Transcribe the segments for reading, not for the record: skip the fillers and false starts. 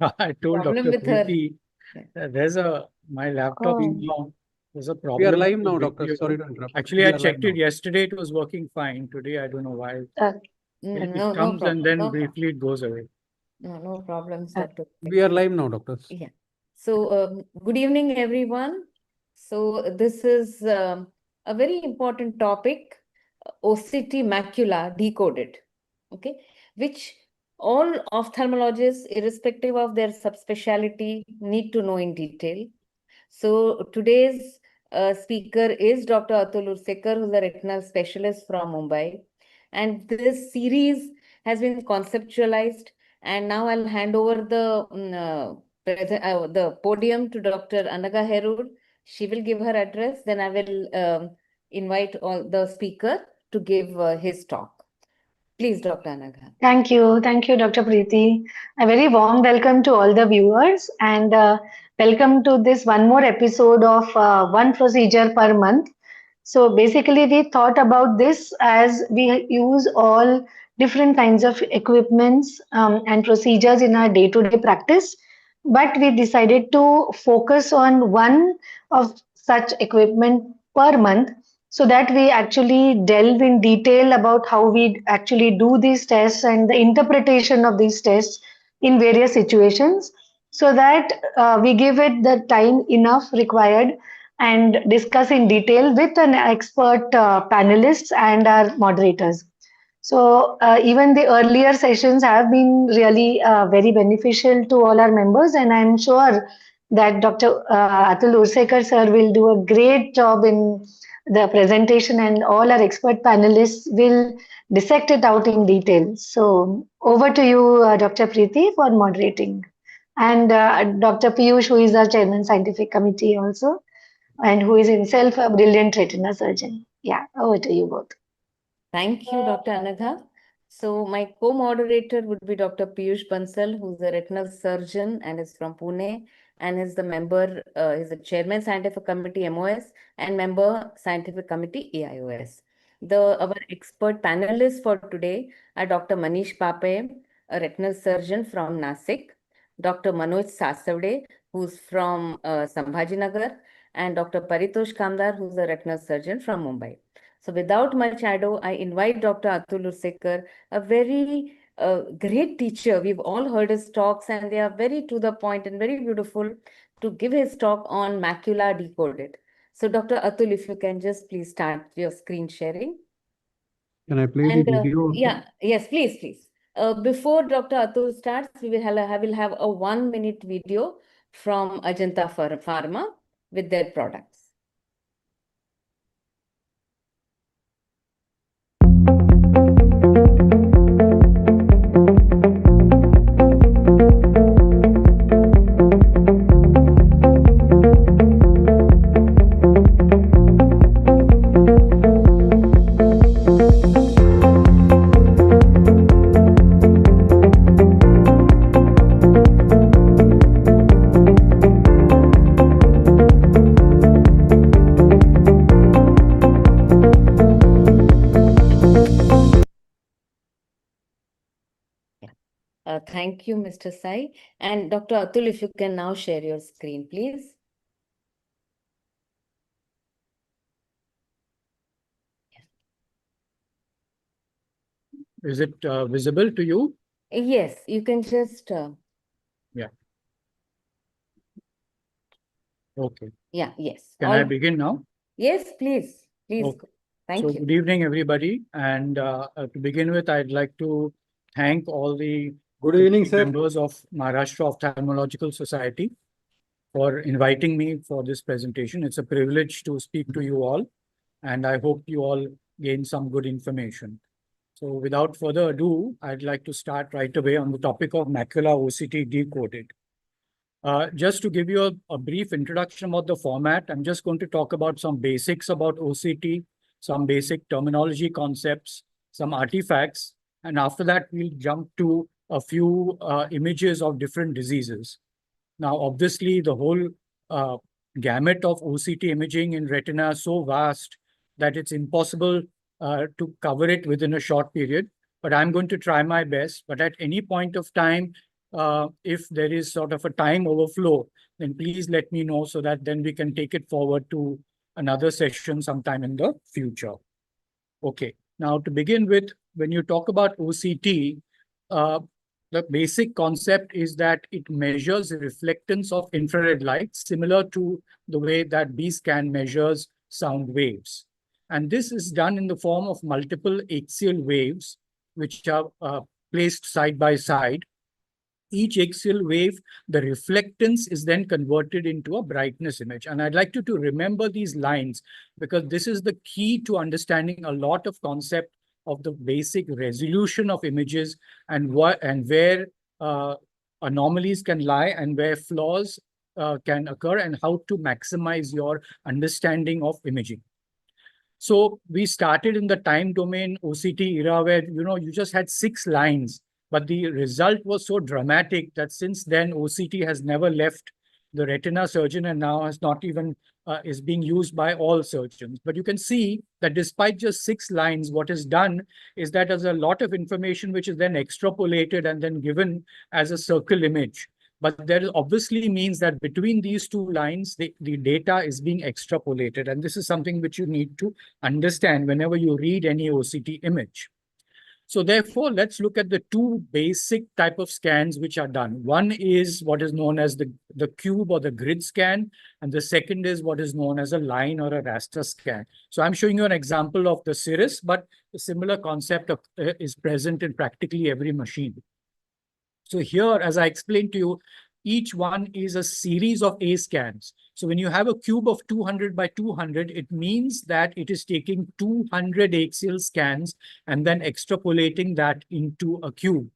I told Problem Dr. with her. Preeti that my laptop is wrong. There's a We problem. are live now, with the doctor. video. Sorry to interrupt. Actually, We I are live checked it now. yesterday. It was working fine. Today, I don't know why. It No comes problem. and then No briefly it goes away. No problems, Dr. We are live now, doctors. Yeah. So, good evening, everyone. So, this is a very important topic, OCT macula decoded, okay, which all ophthalmologists, irrespective of their subspecialty, need to know in detail. So, today's speaker is Dr. Atul Ursekar, who's a retinal specialist from Mumbai. And this series has been conceptualized. And now I'll hand over the podium to Dr. Anaga Herur. She will give her address. Then I will invite all the speaker to give his talk. Please, Dr. Anaga. Thank you. Thank you, Dr. Preeti. A very warm welcome to all the viewers and welcome to this one more episode of One Procedure Per Month. So basically, we thought about this as we use all different kinds of equipments and procedures in our day-to-day practice, but we decided to focus on one of such equipment per month so that we actually delve in detail about how we actually do these tests and the interpretation of these tests in various situations so that we give it the time enough required and discuss in detail with an expert panelists and our moderators. So even the earlier sessions have been really very beneficial to all our members, and I'm sure that Dr. Atul Ursekar sir will do a great job in the presentation, and all our expert panelists will dissect it out in detail. So over to you, Dr. Preeti, for moderating, and Dr. Piyush, who is our chairman scientific committee also, and who is himself a brilliant retina surgeon. Yeah, over to you both. Thank you, Dr. Anagha. So my co-moderator would be Dr. Piyush Bansal, who's a retinal surgeon and is from Pune, and is the member, is the chairman scientific committee MOS and member scientific committee AIOS. Our expert panelists for today are Dr. Manish Pape, a retinal surgeon from Nasik, Dr. Manoj Sasavde, who's from Sambhajinagar, and Dr. Paritosh Kamdar, who's a retinal surgeon from Mumbai. So without much ado, I invite Dr. Atul Ursekar, a very great teacher. We've all heard his talks and they are very to the point and very beautiful, to give his talk on macula decoded. So Dr. Atul, if you can just please start your screen sharing. Can I play the video? Yes, please. Before Dr. Atul starts, we will have a 1-minute video from Ajanta Pharma with their products. Thank you, Mr. Sai. And Dr. Atul, if you can now share your screen, please. Is it visible to you? Yes, you can just... Yeah. Okay. Yeah, yes. Can I begin now? Yes, please. Okay. Thank you. Good evening, everybody. And to begin with, I'd like to thank all the Good evening, sir. members of Maharashtra Ophthalmological Society for inviting me for this presentation. It's a privilege to speak to you all, and I hope you all gain some good information. So without further ado, I'd like to start right away on the topic of macula OCT decoded. Just to give you a brief introduction about the format, I'm just going to talk about some basics about OCT, some basic terminology concepts, some artifacts, and after that, we'll jump to a few images of different diseases. Now, obviously, the whole gamut of OCT imaging in retina is so vast that it's impossible to cover it within a short period. But I'm going to try my best. But at any point of time, if there is sort of a time overflow, then please let me know so that then we can take it forward to another session sometime in the future. Okay, now to begin with, when you talk about OCT, the basic concept is that it measures reflectance of infrared light, similar to the way that B-scan measures sound waves. And this is done in the form of multiple axial waves, which are placed side by side. Each axial wave, the reflectance is then converted into a brightness image. And I'd like you to remember these lines because this is the key to understanding a lot of concept of the basic resolution of images and where anomalies can lie and where flaws can occur and how to maximize your understanding of imaging. So we started in the time domain OCT era where, you just had 6 lines. But the result was so dramatic that since then, OCT has never left the retina surgeon and now has not even is being used by all surgeons. But you can see that despite just 6 lines, what is done is that there's a lot of information which is then extrapolated and then given as a circle image. But there obviously means that between these 2 lines, the data is being extrapolated. And this is something which you need to understand whenever you read any OCT image. So therefore, let's look at the 2 basic type of scans which are done. One is what is known as the cube or the grid scan, and the second is what is known as a line or a raster scan. So I'm showing you an example of the Cirrus, but a similar concept is present in practically every machine. So here, as I explained to you, each one is a series of A scans. So when you have a cube of 200 by 200, it means that it is taking 200 axial scans and then extrapolating that into a cube.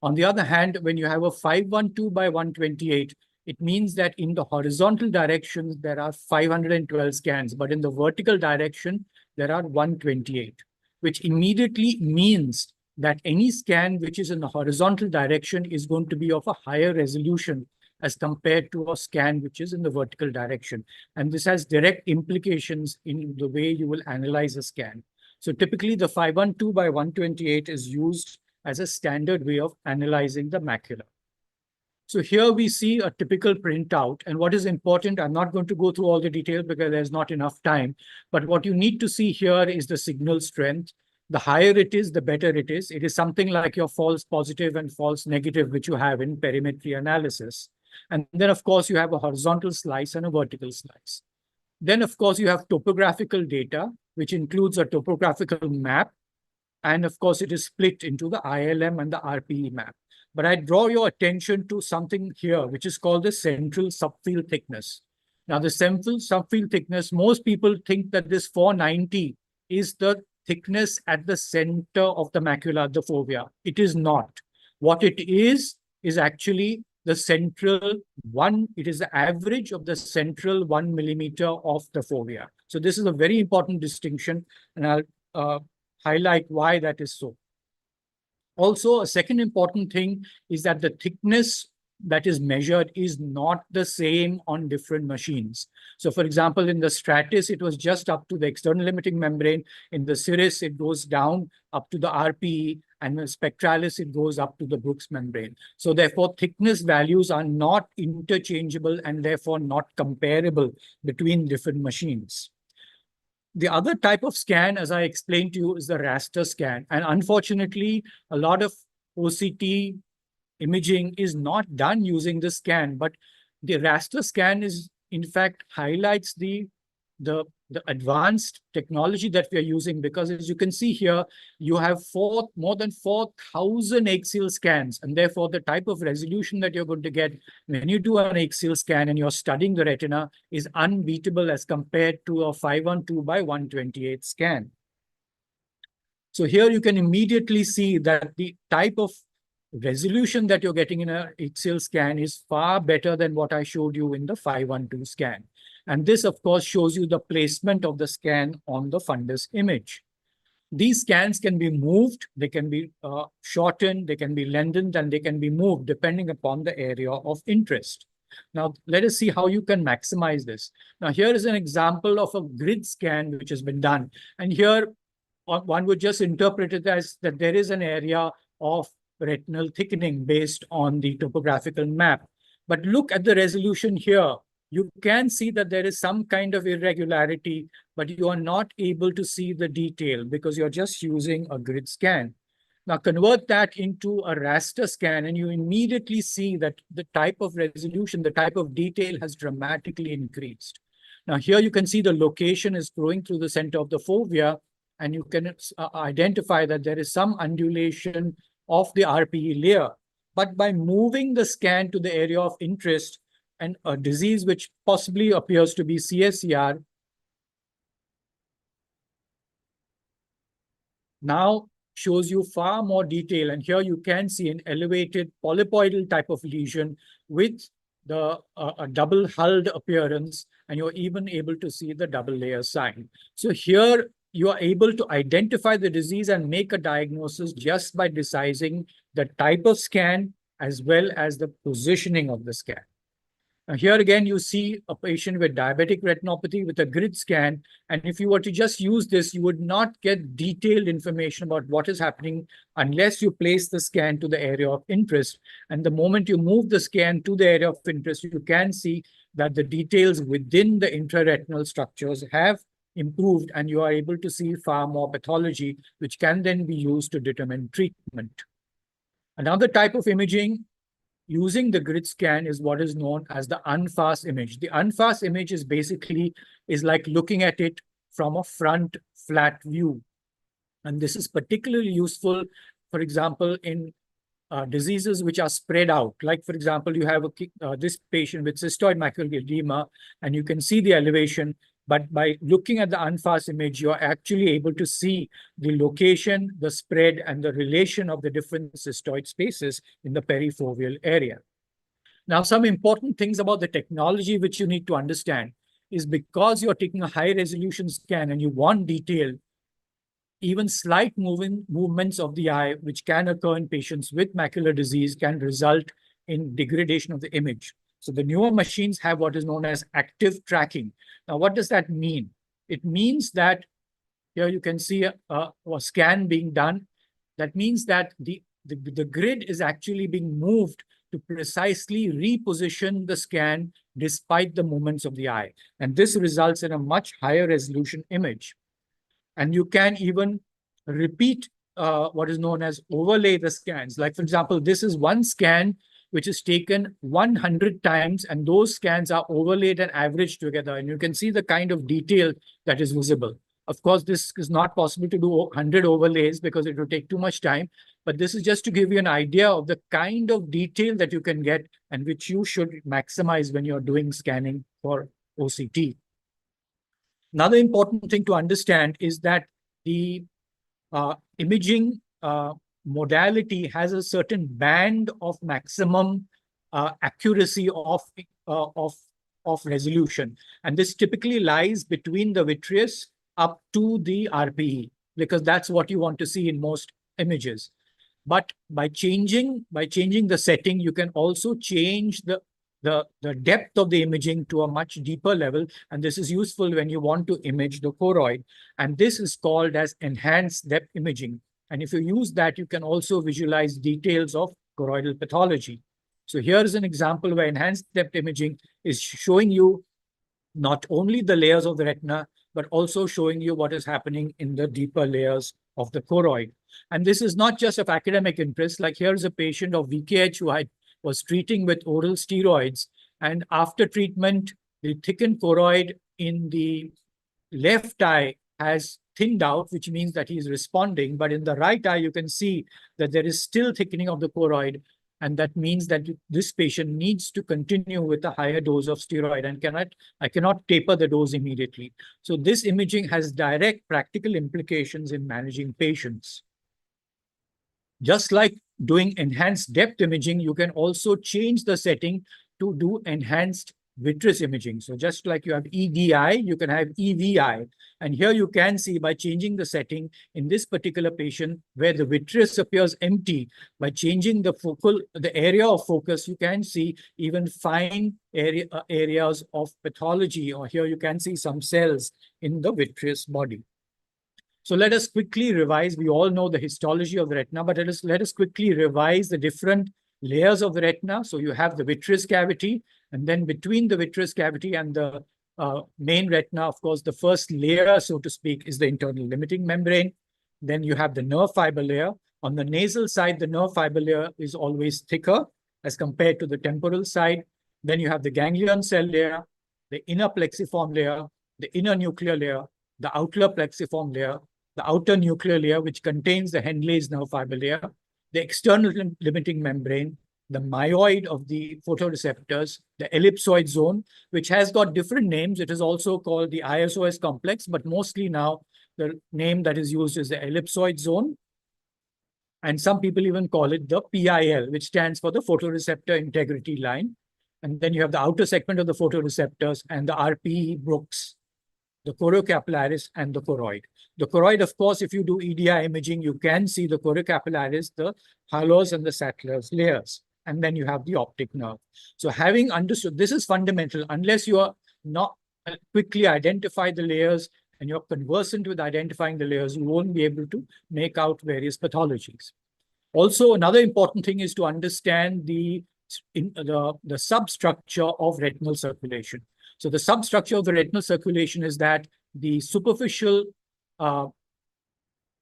On the other hand, when you have a 512 by 128, it means that in the horizontal direction, there are 512 scans, but in the vertical direction, there are 128, which immediately means that any scan which is in the horizontal direction is going to be of a higher resolution as compared to a scan which is in the vertical direction. And this has direct implications in the way you will analyze a scan. So typically the 512 by 128 is used as a standard way of analyzing the macula. So here we see a typical printout. And what is important, I'm not going to go through all the details because there's not enough time. But what you need to see here is the signal strength. The higher it is, the better it is. It is something like your false positive and false negative, which you have in perimetry analysis. And then, of course, you have a horizontal slice and a vertical slice. Then, of course, you have topographical data, which includes a topographical map. And, of course, it is split into the ILM and the RPE map. But I draw your attention to something here, which is called the central subfield thickness. Now, the central subfield thickness, most people think that this 490 is the thickness at the center of the macula, the fovea. It is not. What it is actually the central one. It is the average of the central 1 millimeter of the fovea. So this is a very important distinction, and I'll highlight why that is so. Also, a second important thing is that the thickness that is measured is not the same on different machines. So for example, in the Stratus, it was just up to the external limiting membrane. In the Cirrus, it goes down up to the RPE, and the Spectralis, it goes up to the Brooks membrane. So therefore, thickness values are not interchangeable and therefore not comparable between different machines. The other type of scan, as I explained to you, is the raster scan. And unfortunately, a lot of OCT imaging is not done using the scan, but the raster scan is, in fact, highlights the advanced technology that we are using, because as you can see here, you have more than 4,000 axial scans, and therefore the type of resolution that you're going to get when you do an axial scan and you're studying the retina is unbeatable as compared to a 512 by 128 scan. So here you can immediately see that the type of resolution that you're getting in an axial scan is far better than what I showed you in the 512 scan. And this, of course, shows you the placement of the scan on the fundus image. These scans can be moved, they can be shortened, they can be lengthened, and they can be moved depending upon the area of interest. Now, let us see how you can maximize this. Now, here is an example of a grid scan which has been done. And here, one would just interpret it as that there is an area of retinal thickening based on the topographical map. But look at the resolution here. You can see that there is some kind of irregularity, but you are not able to see the detail because you're just using a grid scan. Now convert that into a raster scan and you immediately see that the type of resolution, the type of detail has dramatically increased. Now here you can see the location is growing through the center of the fovea, and you can identify that there is some undulation of the RPE layer. But by moving the scan to the area of interest and a disease which possibly appears to be CSCR, now shows you far more detail. And here you can see an elevated polypoidal type of lesion with the a double hulled appearance, and you're even able to see the double layer sign. So here you are able to identify the disease and make a diagnosis just by deciding the type of scan as well as the positioning of the scan. Now here again, you see a patient with diabetic retinopathy with a grid scan. And if you were to just use this, you would not get detailed information about what is happening unless you place the scan to the area of interest. And the moment you move the scan to the area of interest, you can see that the details within the intraretinal structures have improved, and you are able to see far more pathology, which can then be used to determine treatment. Another type of imaging using the grid scan is what is known as the unfast image. The unfast image is basically like looking at it from a front flat view. And this is particularly useful, for example, in diseases which are spread out. Like, for example, you have this patient with cystoid macular edema, and you can see the elevation. But by looking at the unfast image, you're actually able to see the location, the spread, and the relation of the different cystoid spaces in the perifoveal area. Now, some important things about the technology which you need to understand is because you're taking a high-resolution scan and you want detail, even slight movements of the eye, which can occur in patients with macular disease, can result in degradation of the image. So the newer machines have what is known as active tracking. Now, what does that mean? It means that here you can see a scan being done. That means that the grid is actually being moved to precisely reposition the scan despite the movements of the eye. And this results in a much higher resolution image. And you can even repeat what is known as overlay the scans. Like, for example, this is one scan which is taken 100 times, and those scans are overlaid and averaged together. And you can see the kind of detail that is visible. Of course, this is not possible to do 100 overlays because it would take too much time. But this is just to give you an idea of the kind of detail that you can get and which you should maximize when you're doing scanning for OCT. Another important thing to understand is that the imaging modality has a certain band of maximum accuracy of resolution. And this typically lies between the vitreous up to the RPE, because that's what you want to see in most images. But by changing the setting, you can also change the depth of the imaging to a much deeper level. And this is useful when you want to image the choroid. And this is called as enhanced depth imaging. And if you use that, you can also visualize details of choroidal pathology. So here's an example where enhanced depth imaging is showing you not only the layers of the retina, but also showing you what is happening in the deeper layers of the choroid. And this is not just of academic interest. Like, here's a patient of VKH who was treating with oral steroids. And after treatment, the thickened choroid in the left eye has thinned out, which means that he is responding. But in the right eye, you can see that there is still thickening of the choroid. And that means that this patient needs to continue with a higher dose of steroid and I cannot taper the dose immediately. So this imaging has direct practical implications in managing patients. Just like doing enhanced depth imaging, you can also change the setting to do enhanced vitreous imaging. So just like you have EDI, you can have EVI. And here you can see by changing the setting in this particular patient where the vitreous appears empty, by changing the area of focus, you can see even fine areas of pathology, or here you can see some cells in the vitreous body. So let us quickly revise. We all know the histology of the retina, but let us quickly revise the different layers of the retina. So you have the vitreous cavity, and then between the vitreous cavity and the main retina, of course, the first layer, so to speak, is the internal limiting membrane. Then you have the nerve fiber layer. On the nasal side, the nerve fiber layer is always thicker as compared to the temporal side. Then you have the ganglion cell layer, the inner plexiform layer, the inner nuclear layer, the outer plexiform layer, the outer nuclear layer, which contains the Henle's nerve fiber layer, the external limiting membrane, the myoid of the photoreceptors, the ellipsoid zone, which has got different names. It is also called the ISOS complex, but mostly now the name that is used is the ellipsoid zone. And some people even call it the PIL, which stands for the photoreceptor integrity line. And then you have the outer segment of the photoreceptors and the RPE Brooks, the choriocapillaris, and the choroid. The choroid, of course, if you do EDI imaging, you can see the choriocapillaris, the halos and the Sattler's layers. And then you have the optic nerve. So having understood, this is fundamental. Unless you are not quickly identify the layers and you're conversant with identifying the layers, you won't be able to make out various pathologies. Also, another important thing is to understand the substructure of retinal circulation. So the substructure of the retinal circulation is that the superficial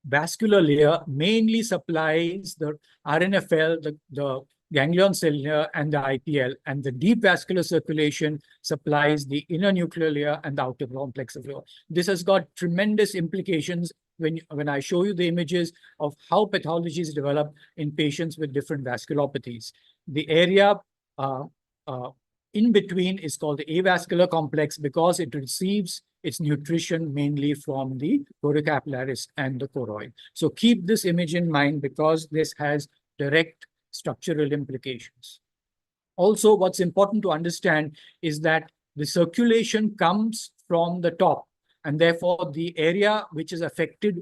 vascular layer mainly supplies the RNFL, the ganglion cell layer, and the IPL, and the deep vascular circulation supplies the inner nuclear layer and the outer complex of layer. This has got tremendous implications when I show you the images of how pathologies develop in patients with different vasculopathies. The area in between is called the avascular complex because it receives its nutrition mainly from the choriocapillaris and the choroid. So keep this image in mind because this has direct structural implications. Also, what's important to understand is that the circulation comes from the top, and therefore the area which is affected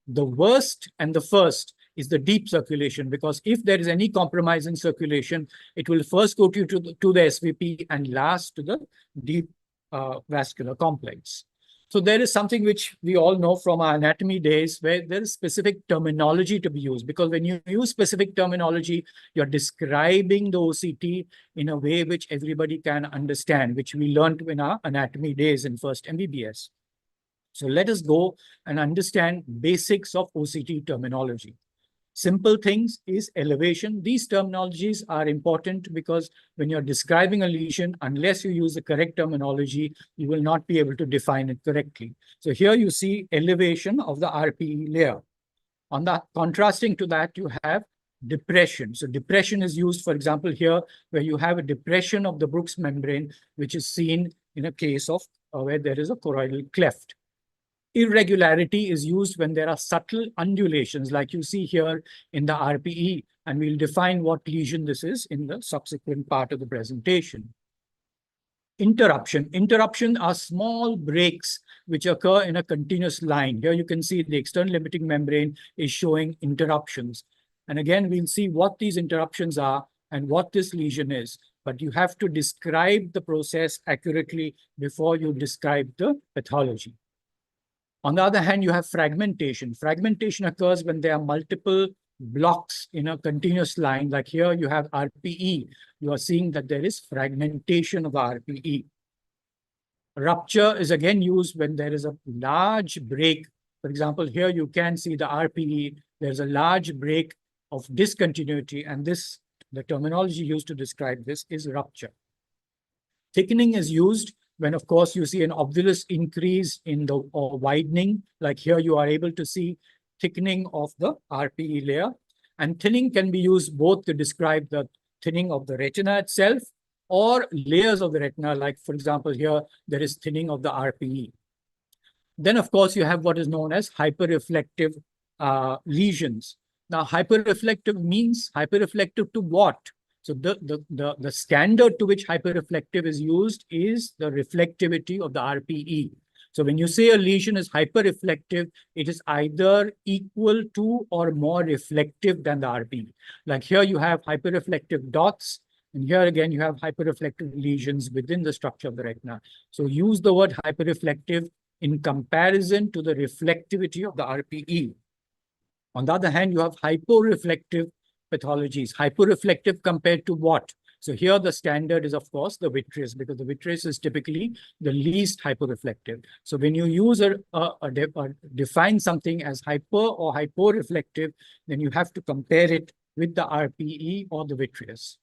the worst and the first is the deep circulation, because if there is any compromise in circulation, it will first go to the SVP and last to the deep vascular complex. So there is something which we all know from our anatomy days where there is specific terminology to be used, because when you use specific terminology, you're describing the OCT in a way which everybody can understand, which we learned in our anatomy days in first MBBS. So let us go and understand basics of OCT terminology. Simple things is elevation. These terminologies are important because when you're describing a lesion, unless you use the correct terminology, you will not be able to define it correctly. So here you see elevation of the RPE layer. On the contrasting to that, you have depression. So depression is used, for example, here where you have a depression of the Brooks membrane, which is seen in a case of where there is a choroidal cleft. Irregularity is used when there are subtle undulations, like you see here in the RPE, and we'll define what lesion this is in the subsequent part of the presentation. Interruption. Interruption are small breaks which occur in a continuous line. Here you can see the external limiting membrane is showing interruptions. And again, we'll see what these interruptions are and what this lesion is. But you have to describe the process accurately before you describe the pathology. On the other hand, you have fragmentation. Fragmentation occurs when there are multiple blocks in a continuous line. Like here, you have RPE. You are seeing that there is fragmentation of the RPE. Rupture is again used when there is a large break. For example, here you can see the RPE. There's a large break of discontinuity, and this, the terminology used to describe this is rupture. Thickening is used when, of course, you see an obvious increase in the widening, like here you are able to see thickening of the RPE layer. And thinning can be used both to describe the thinning of the retina itself or layers of the retina, like, for example, here there is thinning of the RPE. Then, of course, you have what is known as hyperreflective lesions. Now, hyperreflective means hyperreflective to what? So the standard to which hyperreflective is used is the reflectivity of the RPE. So when you say a lesion is hyperreflective, it is either equal to or more reflective than the RPE. Like here you have hyperreflective dots, and here again you have hyperreflective lesions within the structure of the retina. So use the word hyperreflective in comparison to the reflectivity of the RPE. On the other hand, you have hyporeflective pathologies. Hyporeflective compared to what? So here the standard is, of course, the vitreous, because the vitreous is typically the least hyporeflective. So when you use define something as hyper or hyporeflective, then you have to compare it with the RPE or the vitreous.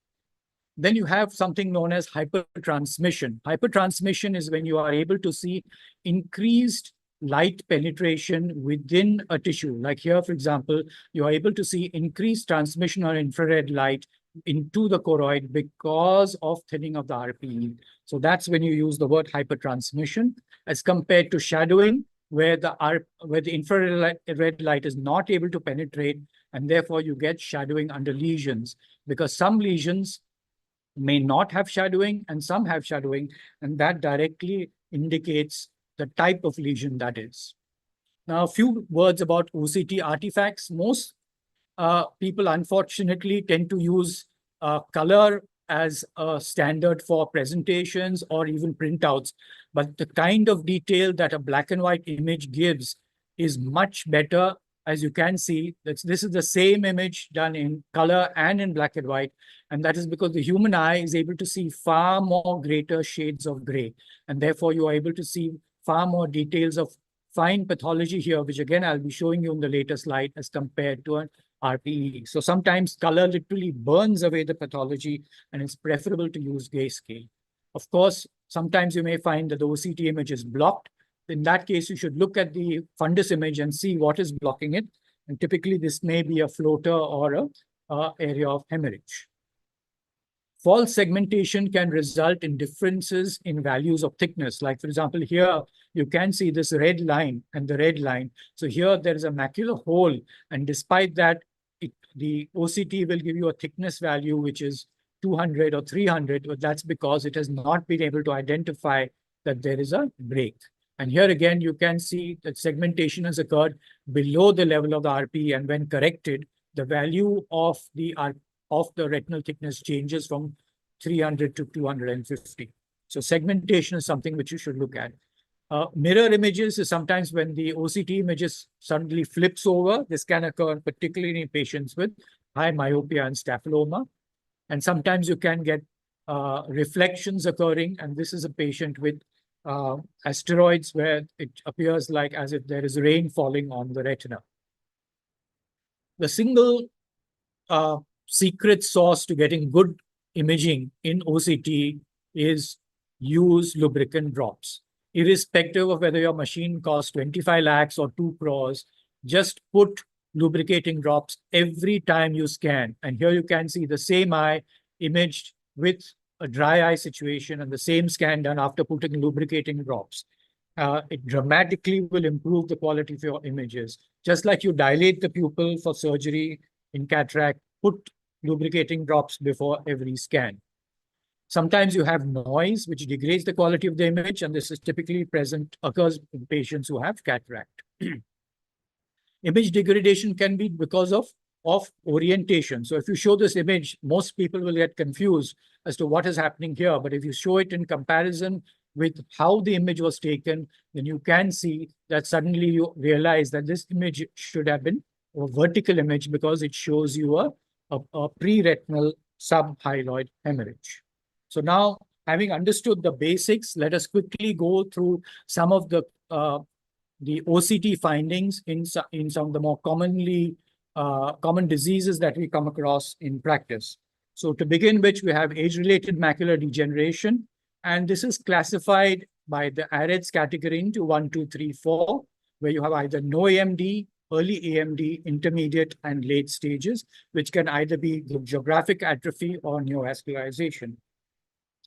Then you have something known as hypertransmission. Hypertransmission is when you are able to see increased light penetration within a tissue. Like here, for example, you are able to see increased transmission of infrared light into the choroid because of thinning of the RPE. So that's when you use the word hypertransmission, as compared to shadowing, where the infrared light is not able to penetrate, and therefore you get shadowing under lesions, because some lesions may not have shadowing and some have shadowing, and that directly indicates the type of lesion that is. Now, a few words about OCT artifacts. Most people, unfortunately, tend to use color as a standard for presentations or even printouts. But the kind of detail that a black and white image gives is much better. As you can see, this is the same image done in color and in black and white. And that is because the human eye is able to see far more greater shades of gray. And therefore, you are able to see far more details of fine pathology here, which again, I'll be showing you in the later slide as compared to an RPE. So sometimes color literally burns away the pathology, and it's preferable to use grayscale. Of course, sometimes you may find that the OCT image is blocked. In that case, you should look at the fundus image and see what is blocking it. And typically, this may be a floater or a area of hemorrhage. False segmentation can result in differences in values of thickness. Like, for example, here you can see this red line and the red line. So here there is a macular hole, and despite that, the OCT will give you a thickness value which is 200 or 300, but that's because it has not been able to identify that there is a break. And here again, you can see that segmentation has occurred below the level of the RPE, and when corrected, the value of the retinal thickness changes from 300 to 250. So segmentation is something which you should look at. Mirror images is sometimes when the OCT images suddenly flips over. This can occur particularly in patients with high myopia and staphylomas. And sometimes you can get reflections occurring, and this is a patient with asteroids where it appears like as if there is rain falling on the retina. The single secret sauce to getting good imaging in OCT is use lubricant drops. Irrespective of whether your machine costs 25 lakhs or 2 crores, just put lubricating drops every time you scan. And here you can see the same eye imaged with a dry eye situation and the same scan done after putting lubricating drops. It dramatically will improve the quality of your images. Just like you dilate the pupil for surgery in cataract, put lubricating drops before every scan. Sometimes you have noise, which degrades the quality of the image, and this is typically occurs in patients who have cataract. Image degradation can be because of orientation. So if you show this image, most people will get confused as to what is happening here. But if you show it in comparison with how the image was taken, then you can see that suddenly you realize that this image should have been a vertical image because it shows you a pre-retinal subhyaloid hemorrhage. So now, having understood the basics, let us quickly go through some of the OCT findings in some of the more common diseases that we come across in practice. So to begin with, we have age-related macular degeneration, and this is classified by the AREDS category into 1, 2, 3, 4, where you have either no AMD, early AMD, intermediate, and late stages, which can either be geographic atrophy or neovascularization.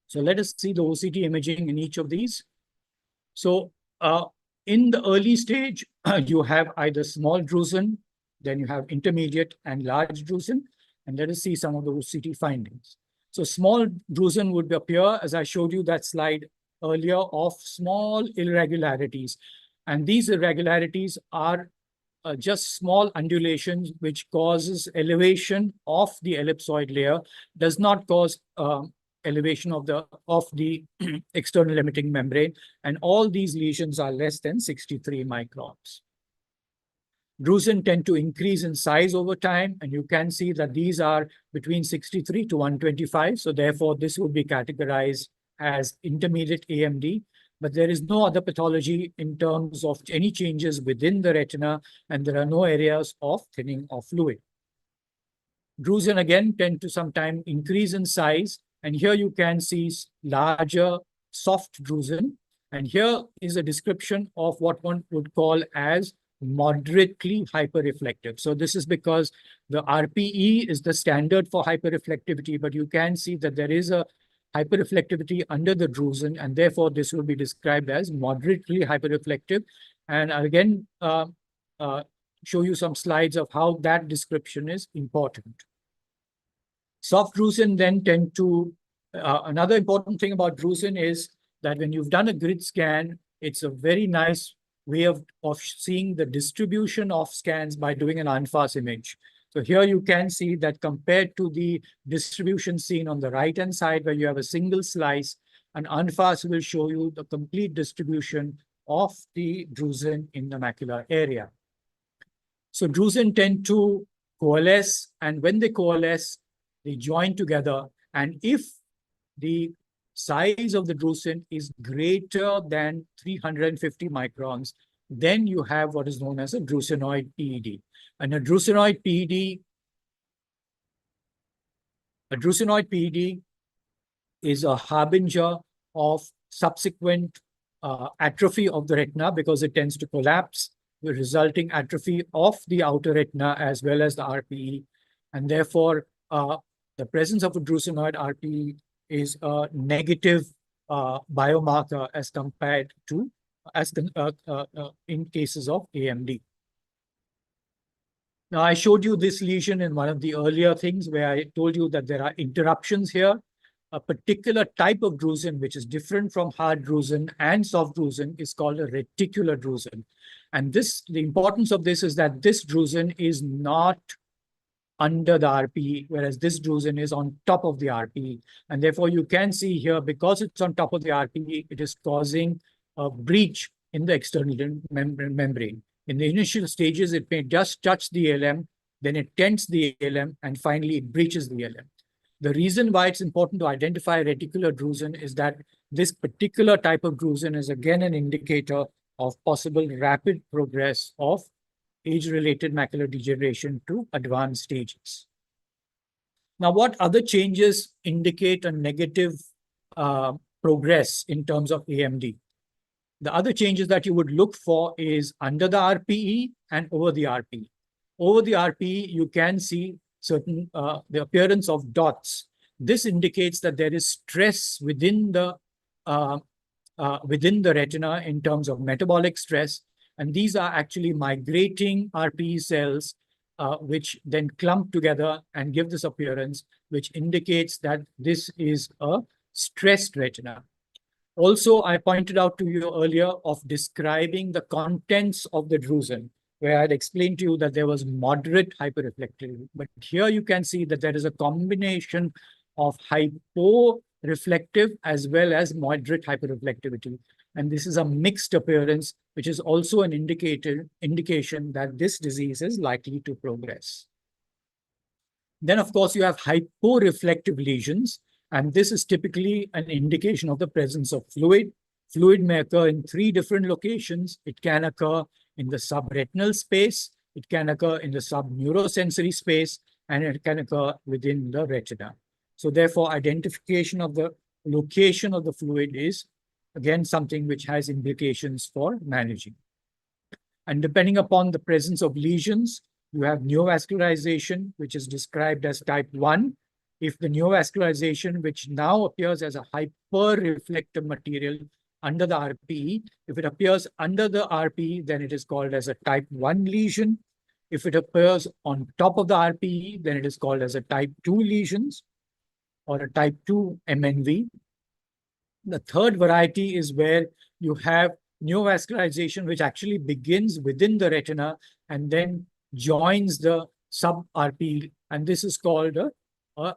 So let us see the OCT imaging in each of these. So in the early stage, you have either small drusen, then you have intermediate and large drusen, and let us see some of the OCT findings. So small drusen would appear, as I showed you that slide earlier, of small irregularities. And these irregularities are just small undulations which causes elevation of the ellipsoid layer, does not cause elevation of the external limiting membrane, and all these lesions are less than 63 microns. Drusen tend to increase in size over time, and you can see that these are between 63 to 125. So therefore, this would be categorized as intermediate AMD, but there is no other pathology in terms of any changes within the retina, and there are no areas of thinning of fluid. Drusen again tend to sometimes increase in size, and here you can see larger soft drusen, and here is a description of what one would call as moderately hyperreflective. So this is because the RPE is the standard for hyperreflectivity, but you can see that there is a hyperreflectivity under the drusen, and therefore this will be described as moderately hyperreflective. And again, show you some slides of how that description is important. Soft drusen then tend to, another important thing about drusen is that when you've done a grid scan, it's a very nice way of seeing the distribution of scans by doing an unfast image. So here you can see that compared to the distribution seen on the right-hand side, where you have a single slice, an unfast will show you the complete distribution of the drusen in the macular area. So drusen tend to coalesce, and when they coalesce, they join together. And if the size of the drusen is greater than 350 microns, then you have what is known as a drusenoid PED. And a drusenoid PED is a harbinger of subsequent atrophy of the retina, because it tends to collapse, the resulting atrophy of the outer retina as well as the RPE. And therefore, the presence of a drusenoid RPE is a negative biomarker as compared to in cases of AMD. Now, I showed you this lesion in one of the earlier things where I told you that there are interruptions here. A particular type of drusen, which is different from hard drusen and soft drusen, is called a reticular drusen. And the importance of this is that this drusen is not under the RPE, whereas this drusen is on top of the RPE. And therefore, you can see here, because it's on top of the RPE, it is causing a breach in the external membrane. In the initial stages, it may just touch the ALM, then it tents the ALM, and finally it breaches the ALM. The reason why it's important to identify reticular drusen is that this particular type of drusen is again an indicator of possible rapid progress of age-related macular degeneration to advanced stages. Now, what other changes indicate a negative progress in terms of AMD? The other changes that you would look for is under the RPE and over the RPE. Over the RPE, you can see certain the appearance of dots. This indicates that there is stress within the retina in terms of metabolic stress, and these are actually migrating RPE cells, which then clump together and give this appearance, which indicates that this is a stressed retina. Also, I pointed out to you earlier of describing the contents of the drusen, where I had explained to you that there was moderate hyperreflectivity. But here you can see that there is a combination of hyporeflective as well as moderate hyperreflectivity. And this is a mixed appearance, which is also an indication that this disease is likely to progress. Then, of course, you have hyporeflective lesions, and this is typically an indication of the presence of fluid. Fluid may occur in 3 different locations. It can occur in the subretinal space, it can occur in the subneurosensory space, and it can occur within the retina. So therefore, identification of the location of the fluid is, again, something which has implications for managing. And depending upon the presence of lesions, you have neovascularization, which is described as type 1. If the neovascularization, which now appears as a hyperreflective material under the RPE, if it appears under the RPE, then it is called as a type 1 lesion. If it appears on top of the RPE, then it is called as a type 2 lesions or a type 2 MNV. The third variety is where you have neovascularization, which actually begins within the retina and then joins the sub-RPE, and this is called a a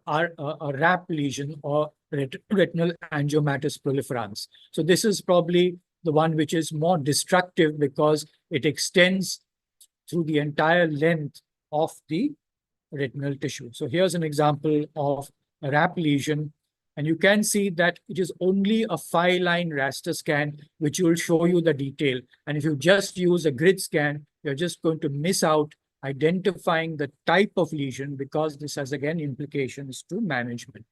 RAP lesion or retinal angiomatous proliferans. So this is probably the one which is more destructive because it extends through the entire length of the retinal tissue. So here's an example of a RAP lesion, and you can see that it is only a 5-line raster scan which will show you the detail. And if you just use a grid scan, you're just going to miss out identifying the type of lesion, because this has again implications to management.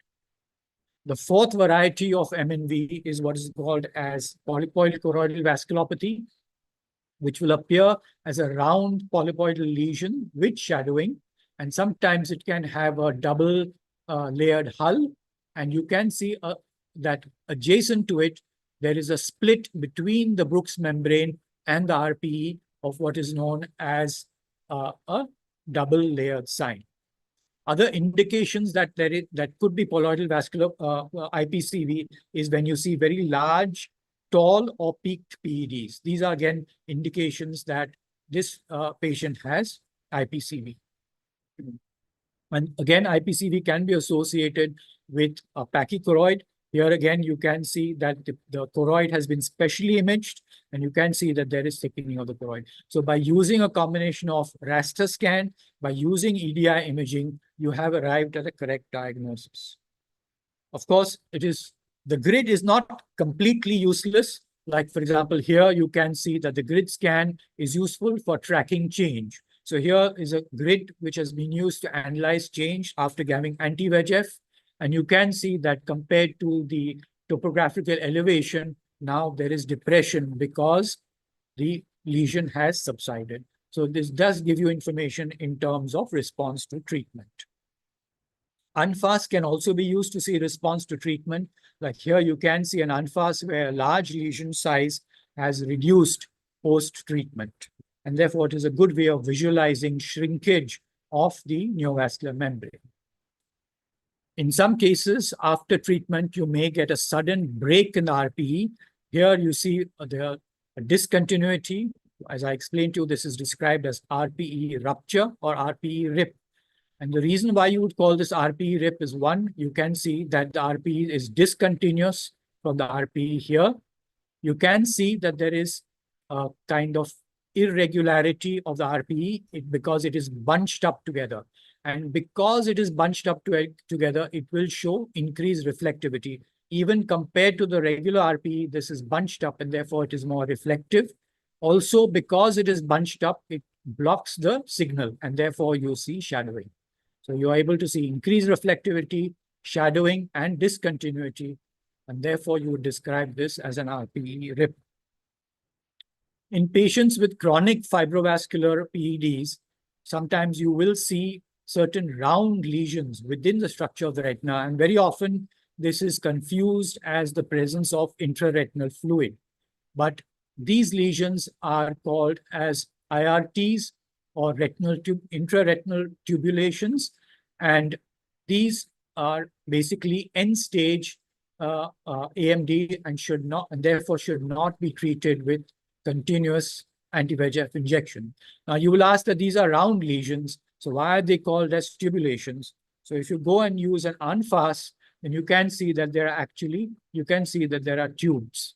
The fourth variety of MNV is what is called as polypoid choroidal vasculopathy, which will appear as a round polypoidal lesion with shadowing. And sometimes it can have a double layered hull. And you can see that adjacent to it, there is a split between the Brooks membrane and the RPE of what is known as a double layered sign. Other indications that could be polypoidal vascular IPCV is when you see very large, tall or peaked PEDs. These are again indications that this patient has IPCV. And again, IPCV can be associated with a pachychoroid. Here again, you can see that the choroid has been specially imaged, and you can see that there is thickening of the choroid. So by using a combination of raster scan, by using EDI imaging, you have arrived at a correct diagnosis. Of course, the grid is not completely useless. Like, for example, here you can see that the grid scan is useful for tracking change. So here is a grid which has been used to analyze change after giving anti-VEGF. And you can see that compared to the topographical elevation, now there is depression because the lesion has subsided. So this does give you information in terms of response to treatment. UNFAS can also be used to see response to treatment. Like here, you can see an UNFAS where a large lesion size has reduced post-treatment. And therefore, it is a good way of visualizing shrinkage of the neovascular membrane. In some cases, after treatment, you may get a sudden break in the RPE. Here you see a discontinuity. As I explained to you, this is described as RPE rupture or RPE rip. And the reason why you would call this RPE rip is, one, you can see that the RPE is discontinuous from the RPE here. You can see that there is a kind of irregularity of the RPE because it is bunched up together. And because it is bunched up together, it will show increased reflectivity. Even compared to the regular RPE, this is bunched up and therefore it is more reflective. Also, because it is bunched up, it blocks the signal and therefore you see shadowing. So you are able to see increased reflectivity, shadowing, and discontinuity. And therefore you would describe this as an RPE rip. In patients with chronic fibrovascular PEDs, sometimes you will see certain round lesions within the structure of the retina, and very often this is confused as the presence of intraretinal fluid. But these lesions are called as IRTs or intraretinal tubulations, and these are basically end-stage AMD and therefore should not be treated with continuous anti-VEGF injection. Now you will ask that these are round lesions, so why are they called as tubulations? So if you go and use an UNFAS, then you can see that there are tubes.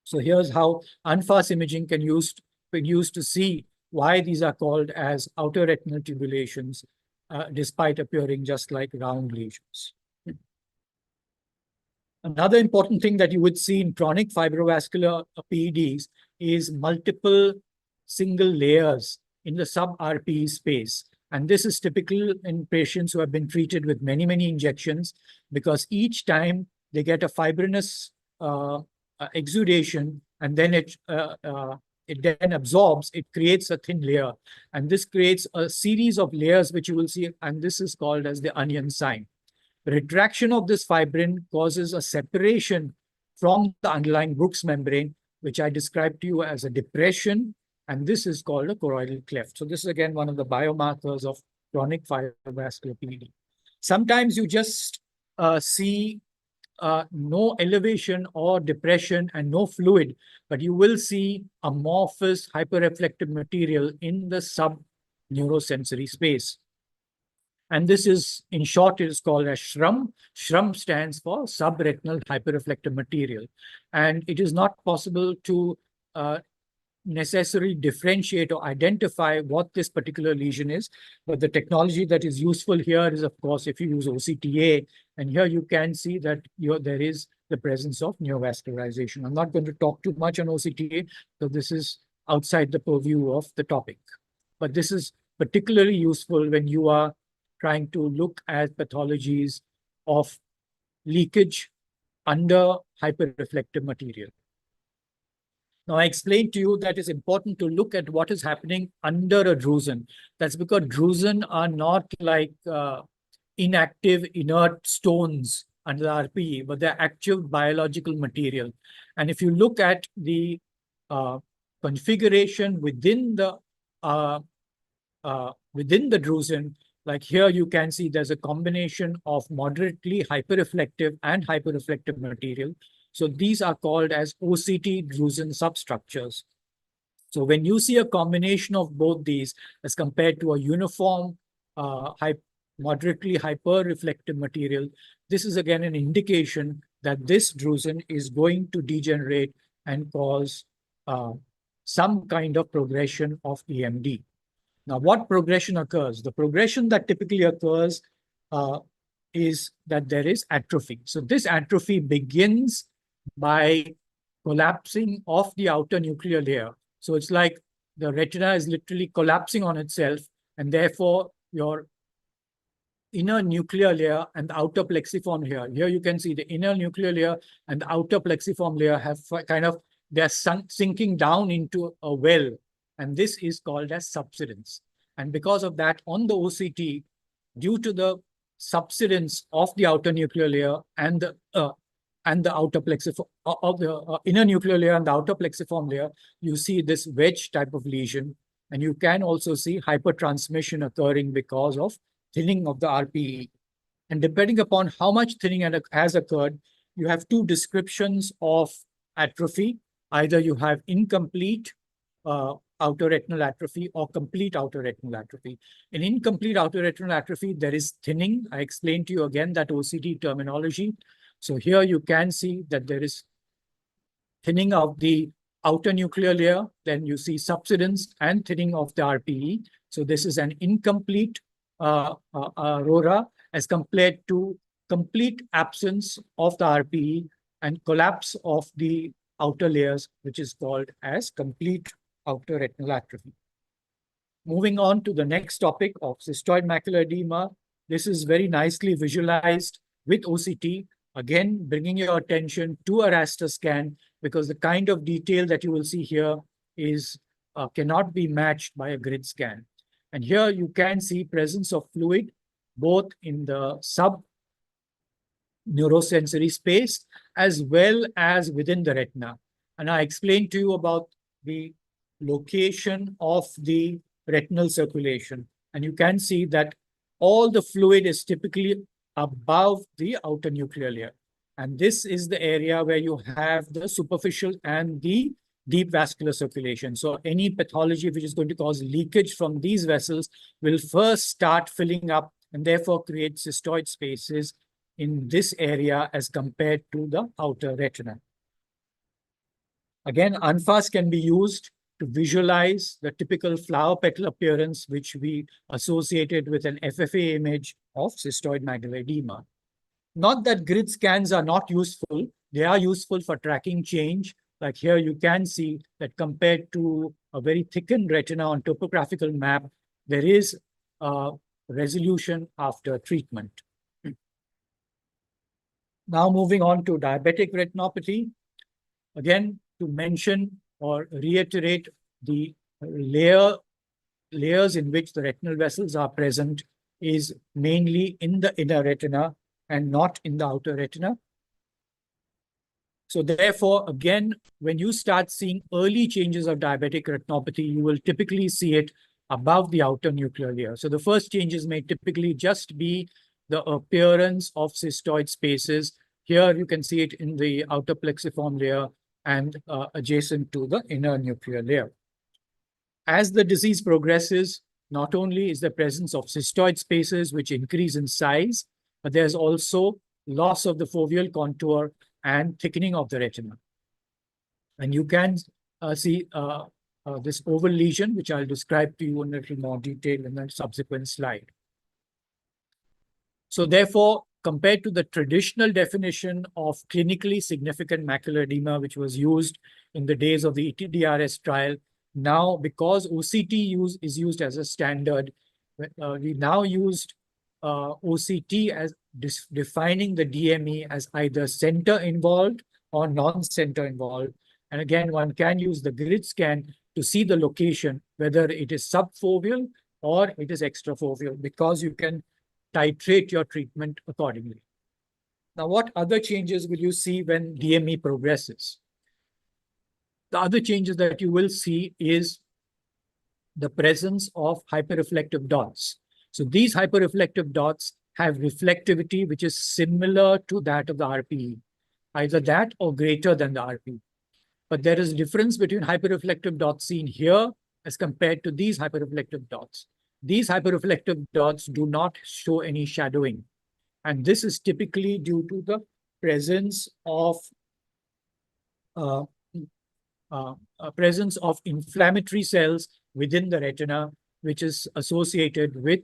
So here's how UNFAS imaging can be used to see why these are called as outer retinal tubulations, despite appearing just like round lesions. Another important thing that you would see in chronic fibrovascular PEDs is multiple single layers in the sub-RPE space. And this is typical in patients who have been treated with many, many injections, because each time they get a fibrinous exudation and then it then absorbs, it creates a thin layer. And this creates a series of layers which you will see, and this is called as the onion sign. Retraction of this fibrin causes a separation from the underlying Brooks membrane, which I described to you as a depression, and this is called a choroidal cleft. So this is again one of the biomarkers of chronic fibrovascular PED. Sometimes you just see no elevation or depression and no fluid, but you will see amorphous hyperreflective material in the subneurosensory space. And this is, in short, it is called as SHRM. SHRM stands for subretinal hyperreflective material. And it is not possible to necessarily differentiate or identify what this particular lesion is. But the technology that is useful here is, of course, if you use OCTA, and here you can see that there is the presence of neovascularization. I'm not going to talk too much on OCTA, so this is outside the purview of the topic. But this is particularly useful when you are trying to look at pathologies of leakage under hyperreflective material. Now, I explained to you that it's important to look at what is happening under a drusen. That's because drusen are not like inactive, inert stones under the RPE, but they're actual biological material. And if you look at the configuration within the drusen, like here you can see there's a combination of moderately hyperreflective and hyperreflective material. So these are called as OCT drusen substructures. So when you see a combination of both these as compared to a uniform moderately hyperreflective material, this is again an indication that this drusen is going to degenerate and cause some kind of progression of EMD. Now, what progression occurs? The progression that typically occurs is that there is atrophy. So this atrophy begins by collapsing of the outer nuclear layer. So it's like the retina is literally collapsing on itself, and therefore your inner nuclear layer and the outer plexiform layer. Here you can see the inner nuclear layer and the outer plexiform layer have kind of, they're sinking down into a well, and this is called as subsidence. And because of that, on the OCT, due to the subsidence of the outer nuclear layer and the outer plexiform of the inner nuclear layer and the outer plexiform layer, you see this wedge type of lesion, and you can also see hypertransmission occurring because of thinning of the RPE. And depending upon how much thinning has occurred, you have two descriptions of atrophy. Either you have incomplete outer retinal atrophy or complete outer retinal atrophy. In incomplete outer retinal atrophy, there is thinning. I explained to you again that OCT terminology. So here you can see that there is thinning of the outer nuclear layer, then you see subsidence and thinning of the RPE. So this is an incomplete aurora as compared to complete absence of the RPE and collapse of the outer layers, which is called as complete outer retinal atrophy. Moving on to the next topic of cystoid macular edema. This is very nicely visualized with OCT. Again, bringing your attention to a raster scan, because the kind of detail that you will see here is cannot be matched by a grid scan. And here you can see presence of fluid both in the sub-neurosensory space as well as within the retina. And I explained to you about the location of the retinal circulation. And you can see that all the fluid is typically above the outer nuclear layer. And this is the area where you have the superficial and the deep vascular circulation. So any pathology which is going to cause leakage from these vessels will first start filling up and therefore create cystoid spaces in this area as compared to the outer retina. Again, ANFAS can be used to visualize the typical flower petal appearance which we associated with an FFA image of cystoid macular edema. Not that grid scans are not useful. They are useful for tracking change. Like here you can see that compared to a very thickened retina on topographical map, there is resolution after treatment. Now moving on to diabetic retinopathy. Again, to mention or reiterate the layers in which the retinal vessels are present is mainly in the inner retina and not in the outer retina. So therefore, again, when you start seeing early changes of diabetic retinopathy, you will typically see it above the outer nuclear layer. So the first changes may typically just be the appearance of cystoid spaces. Here you can see it in the outer plexiform layer and adjacent to the inner nuclear layer. As the disease progresses, not only is the presence of cystoid spaces which increase in size, but there's also loss of the foveal contour and thickening of the retina. And you can see this oval lesion, which I'll describe to you in a little more detail in the subsequent slide. So therefore, compared to the traditional definition of clinically significant macular edema, which was used in the days of the ETDRS trial, now because OCT is used as a standard, we now used OCT as defining the DME as either center involved or non-center involved. And again, one can use the grid scan to see the location, whether it is subfoveal or it is extrafoveal, because you can titrate your treatment accordingly. Now, what other changes will you see when DME progresses? The other changes that you will see is the presence of hyperreflective dots. So these hyperreflective dots have reflectivity which is similar to that of the RPE, either that or greater than the RPE. But there is a difference between hyperreflective dots seen here as compared to these hyperreflective dots. These hyperreflective dots do not show any shadowing. And this is typically due to the presence of inflammatory cells within the retina, which is associated with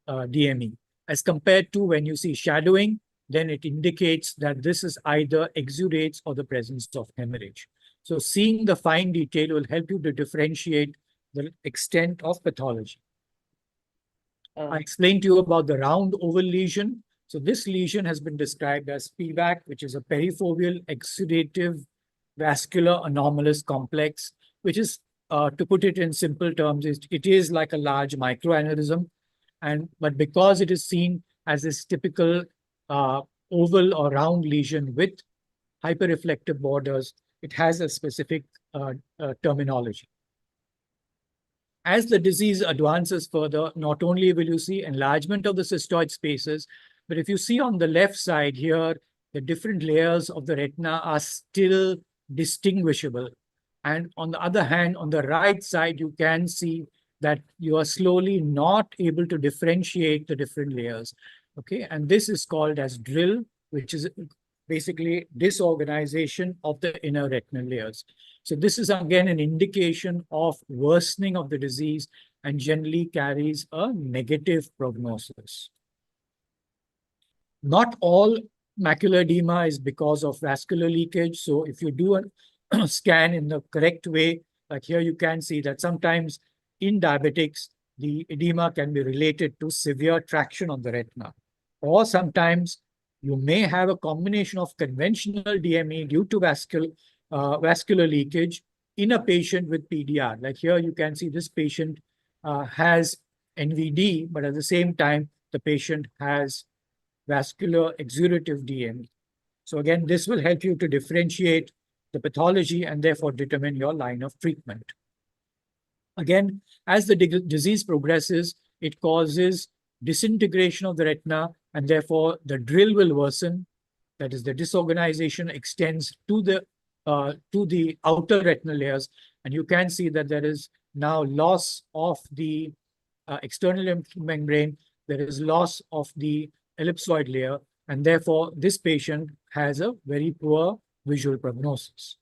DME. As compared to when you see shadowing, then it indicates that this is either exudates or the presence of hemorrhage. So seeing the fine detail will help you to differentiate the extent of pathology. I explained to you about the round oval lesion. So this lesion has been described as PVAC, which is a perifoveal exudative vascular anomalous complex, which is, to put it in simple terms, it is like a large microaneurysm. But because it is seen as this typical oval or round lesion with hyperreflective borders, it has a specific terminology. As the disease advances further, not only will you see enlargement of the cystoid spaces, but if you see on the left side here, the different layers of the retina are still distinguishable. And on the other hand, on the right side, you can see that you are slowly not able to differentiate the different layers. Okay, and this is called as drill, which is basically disorganization of the inner retinal layers. So this is again an indication of worsening of the disease and generally carries a negative prognosis. Not all macular edema is because of vascular leakage. So if you do a scan in the correct way, like here you can see that sometimes in diabetics, the edema can be related to severe traction on the retina. Or sometimes you may have a combination of conventional DME due to vascular leakage in a patient with PDR. Like here you can see this patient has NVD, but at the same time, the patient has vascular exudative DME. So again, this will help you to differentiate the pathology and therefore determine your line of treatment. Again, as the disease progresses, it causes disintegration of the retina, and therefore the drill will worsen. That is, the disorganization extends to the outer retinal layers, and you can see that there is now loss of the external membrane. There is loss of the ellipsoid layer, and therefore this patient has a very poor visual prognosis.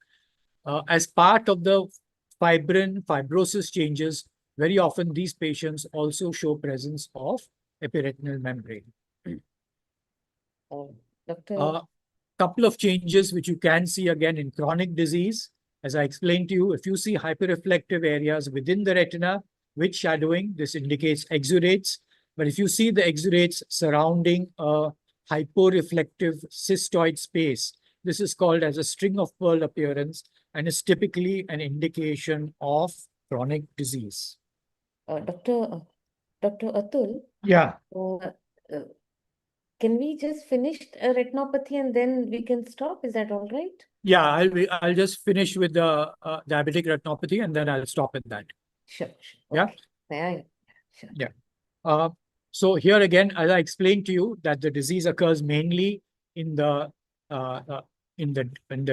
As part of the fibrosis changes, very often these patients also show presence of epiretinal membrane. Doctor. Couple of changes which you can see again in chronic disease. As I explained to you, if you see hyperreflective areas within the retina with shadowing, this indicates exudates. But if you see the exudates surrounding a hyporeflective cystoid space, this is called as a string of pearl appearance and is typically an indication of chronic disease. Dr. Atul? Yeah. Can we just finish retinopathy and then we can stop? Is that all right? Yeah, I'll just finish with the diabetic retinopathy and then I'll stop at that. Sure. Yeah? Okay. Yeah, sure. Yeah. So here again, as I explained to you, that the disease occurs mainly in the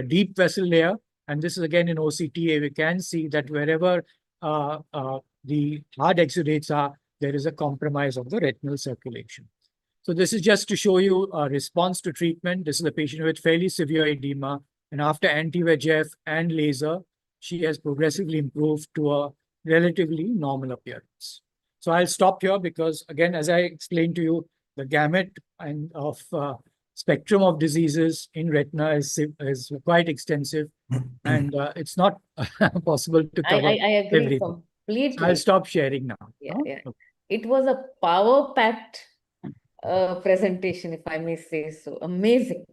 deep vessel layer, and this is again in OCTA. We can see that wherever the hard exudates are, there is a compromise of the retinal circulation. So this is just to show you a response to treatment. This is a patient with fairly severe edema, and after anti-VEGF and laser, she has progressively improved to a relatively normal appearance. So I'll stop here because, again, as I explained to you, the gamut of spectrum of diseases in retina is quite extensive, and it's not possible to cover I agree everything. completely. So I'll stop sharing now. Yeah, Huh? yeah. Okay. It was a power-packed presentation, if I may say so. Amazing.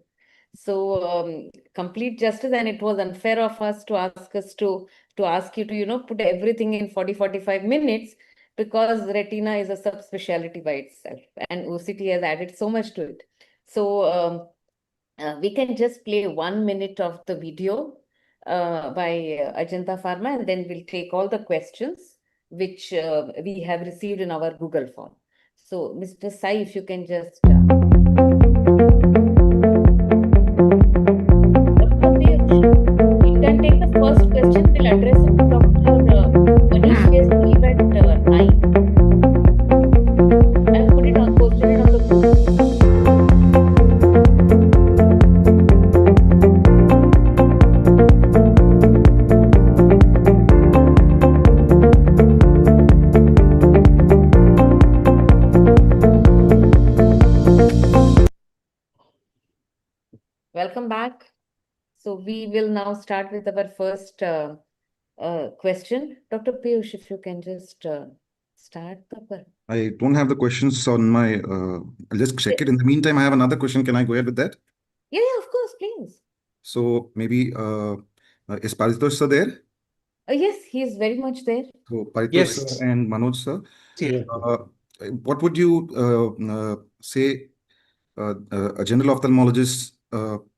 So complete justice, and it was unfair of us to ask you to put everything in 40-45 minutes, because retina is a subspecialty by itself, and OCT has added so much to it. So we can just play 1 minute of the video by Ajanta Pharma, and then we'll take all the questions which we have received in our Google form. So Mr. Sai, if you can just you can take the first question. We'll address it to Dr. Manish. He has to leave at 9. I've put it on, posted it on the group. Welcome back. So we will now start with our first question. Dr. Piyush, if you can just start the. I don't have the questions on my, I'll just check it. In the meantime, I have another question. Can I go ahead with that? Yeah, of course, please. So maybe, is Paritosh sir there? Yes, he is very much there. So Paritosh Yes. sir and Manoj sir, Yes. what would you say a general ophthalmologist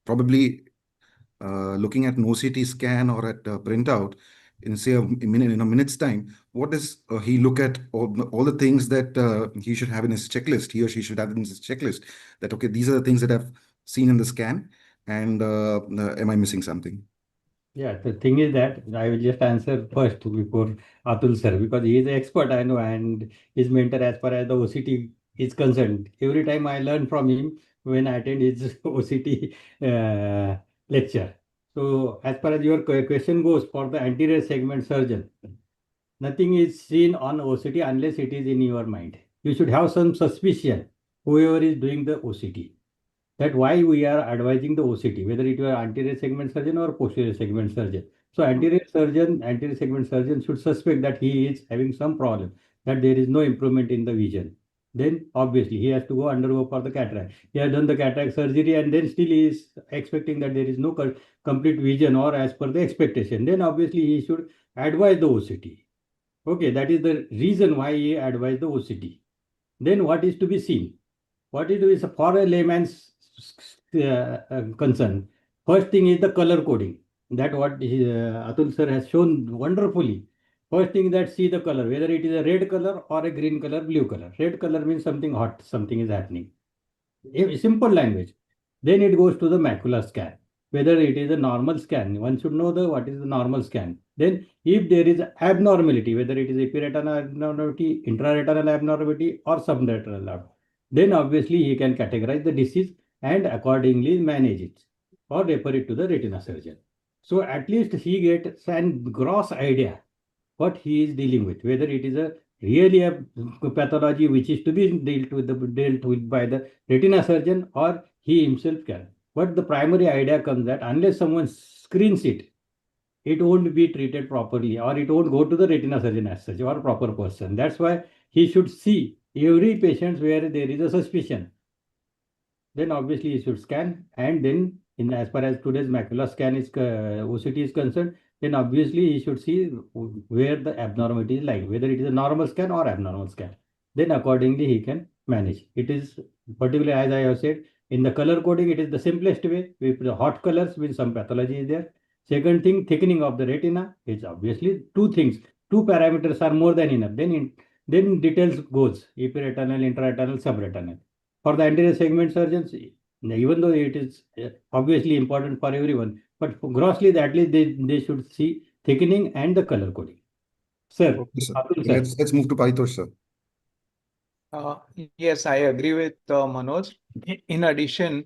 probably looking at an OCT scan or at a printout in say a minute, in a minute's time, what does he look at all the things that he should have in his checklist, he or she should have in his checklist, that okay, these are the things that I've seen in the scan, and am I missing something? Yeah, the thing is that I will just answer first before Atul sir, because he is an expert, I know, and his mentor as far as the OCT is concerned. Every time I learn from him when I attend his OCT lecture. So as far as your question goes, for the anterior segment surgeon, nothing is seen on OCT unless it is in your mind. You should have some suspicion, whoever is doing the OCT, that why we are advising the OCT, whether it were anterior segment surgeon or posterior segment surgeon. So anterior segment surgeon should suspect that he is having some problem, that there is no improvement in the vision. Then obviously he has to undergo for the cataract. He has done the cataract surgery, and then still he is expecting that there is no complete vision or as per the expectation. Then obviously he should advise the OCT. Okay, that is the reason why he advised the OCT. Then what is to be seen? What it is for a layman's concern. First thing is the color coding. That what Atul sir has shown wonderfully. First thing that see the color, whether it is a red color or a green color, blue color. Red color means something hot, something is happening. Simple language. Then it goes to the macula scan. Whether it is a normal scan, one should know what is the normal scan. Then if there is abnormality, whether it is epiretinal abnormality, intraretinal abnormality or subretinal abnormality, then obviously he can categorize the disease and accordingly manage it or refer it to the retina surgeon. So at least he gets a gross idea what he is dealing with, whether it is a really a pathology which is to be dealt with by the retina surgeon or he himself can. But the primary idea comes that unless someone screens it, it won't be treated properly, or it won't go to the retina surgeon as such, or proper person. That's why he should see every patient where there is a suspicion. Then obviously he should scan, and then as far as today's macula scan is OCT is concerned, then obviously he should see where the abnormality is lying, whether it is a normal scan or abnormal scan. Then accordingly he can manage. It is particularly, as I have said, in the color coding, it is the simplest way. With the hot colors, with some pathology is there. Second thing, thickening of the retina is obviously two things. Two parameters are more than enough. Then details goes epiretinal, intraretinal, subretinal. For the anterior segment surgeons, even though it is obviously important for everyone, but grossly, at least they should see thickening and the color coding. Sir, Okay, sir. Atul sir. Let's move to Paritosh sir. Yes, I agree with Manoj. In addition,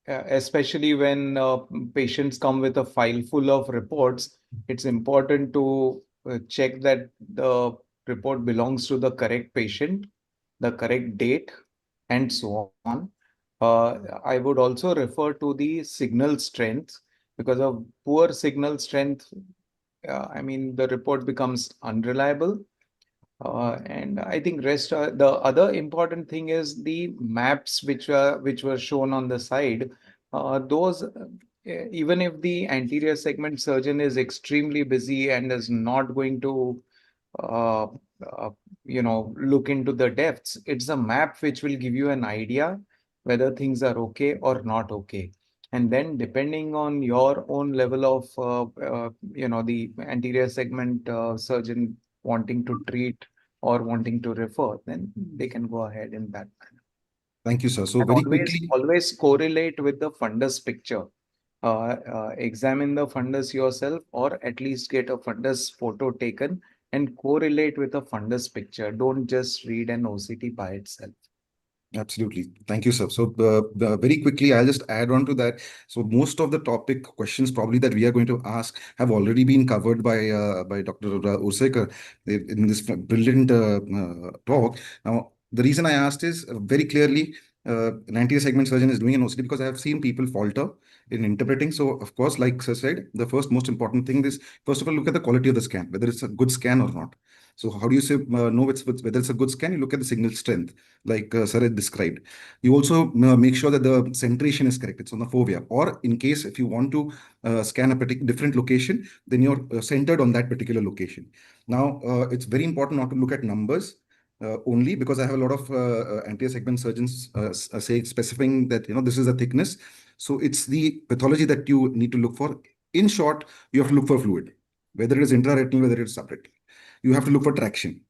especially when patients come with a file full of reports, it's important to check that the report belongs to the correct patient, the correct date, and so on. I would also refer to the signal strength, because of poor signal strength, I mean, the report becomes unreliable. And I think the other important thing is the maps which were shown on the side. Those even if the anterior segment surgeon is extremely busy and is not going to uh, uh, look into the depths, it's a map which will give you an idea whether things are okay or not okay. And then depending on your own level of the anterior segment surgeon wanting to treat or wanting to refer, then they can go ahead in that manner. Thank you, sir. So And very quickly, always correlate with the fundus picture. Examine the fundus yourself, or at least get a fundus photo taken and correlate with a fundus picture. Don't just read an OCT by itself. absolutely. Thank you, sir. So very quickly, I'll just add on to that. So most of the topic questions probably that we are going to ask have already been covered by Dr. Ursekar in this brilliant talk. Now, the reason I asked is very clearly, an anterior segment surgeon is doing an OCT because I have seen people falter in interpreting. So of course, like sir said, the first most important thing is, first of all, look at the quality of the scan, whether it's a good scan or not. So how do you say know whether it's a good scan? You look at the signal strength, like sir had described. You also make sure that the centration is correct. It's on the fovea. Or in case if you want to scan a different location, then you're centered on that particular location. Now, it's very important not to look at numbers only, because I have a lot of anterior segment surgeons say specifying that, this is the thickness. So it's the pathology that you need to look for. In short, you have to look for fluid, whether it is intraretinal, whether it's subretinal. You have to look for traction.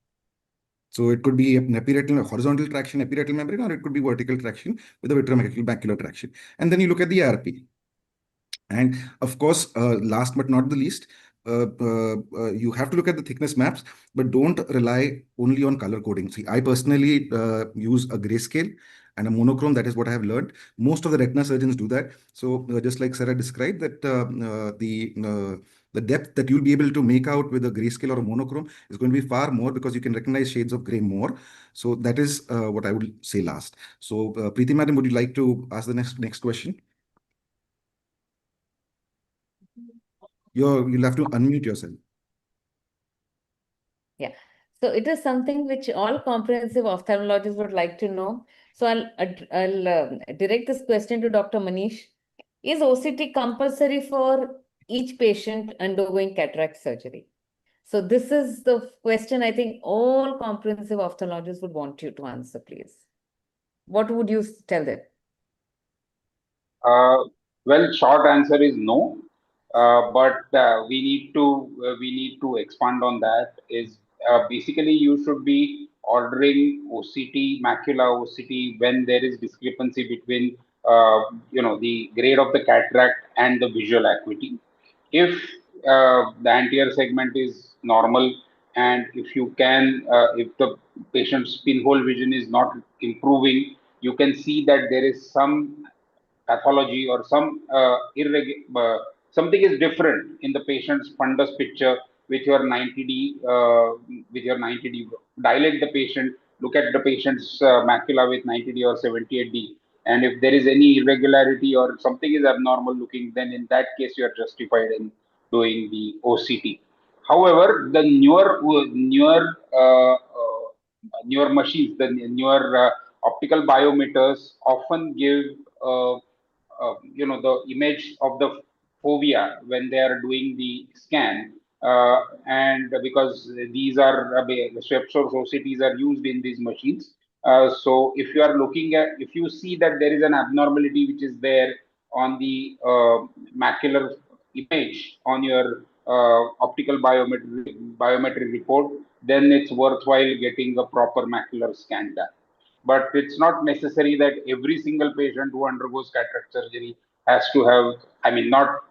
So it could be an epiretinal, horizontal traction, epiretinal membrane, or it could be vertical traction with a vitreomacular traction. And then you look at the ARP. And of course, last but not the least, you have to look at the thickness maps, but don't rely only on color coding. See, I personally use a grayscale and a monochrome. That is what I have learned. Most of the retina surgeons do that. So just like Sarah described, that the depth that you'll be able to make out with a grayscale or a monochrome is going to be far more, because you can recognize shades of gray more. So that is what I would say last. So Preeti Madam, would you like to ask the next question? You'll have to unmute yourself. Yeah. So it is something which all comprehensive ophthalmologists would like to know. So I'll direct this question to Dr. Manish. Is OCT compulsory for each patient undergoing cataract surgery? So this is the question I think all comprehensive ophthalmologists would want you to answer, please. What would you tell them? Well, short answer is no, but we need to expand on that. Is basically you should be ordering OCT, macula OCT, when there is discrepancy between the grade of the cataract and the visual acuity. If the anterior segment is normal, and if the patient's pinhole vision is not improving, you can see that there is some pathology or something is different in the patient's fundus picture with your 90D. With your 90D, dilate the patient, look at the patient's macula with 90D or 78D, and if there is any irregularity or something is abnormal looking, then in that case you are justified in doing the OCT. However, the newer machines, the newer optical biometers often give the image of the fovea when they are doing the scan, and because these are swept source OCTs are used in these machines. So if you see that there is an abnormality which is there on the macular image on your optical biometry report, then it's worthwhile getting a proper macular scan done. But it's not necessary that every single patient who undergoes cataract surgery has to have, not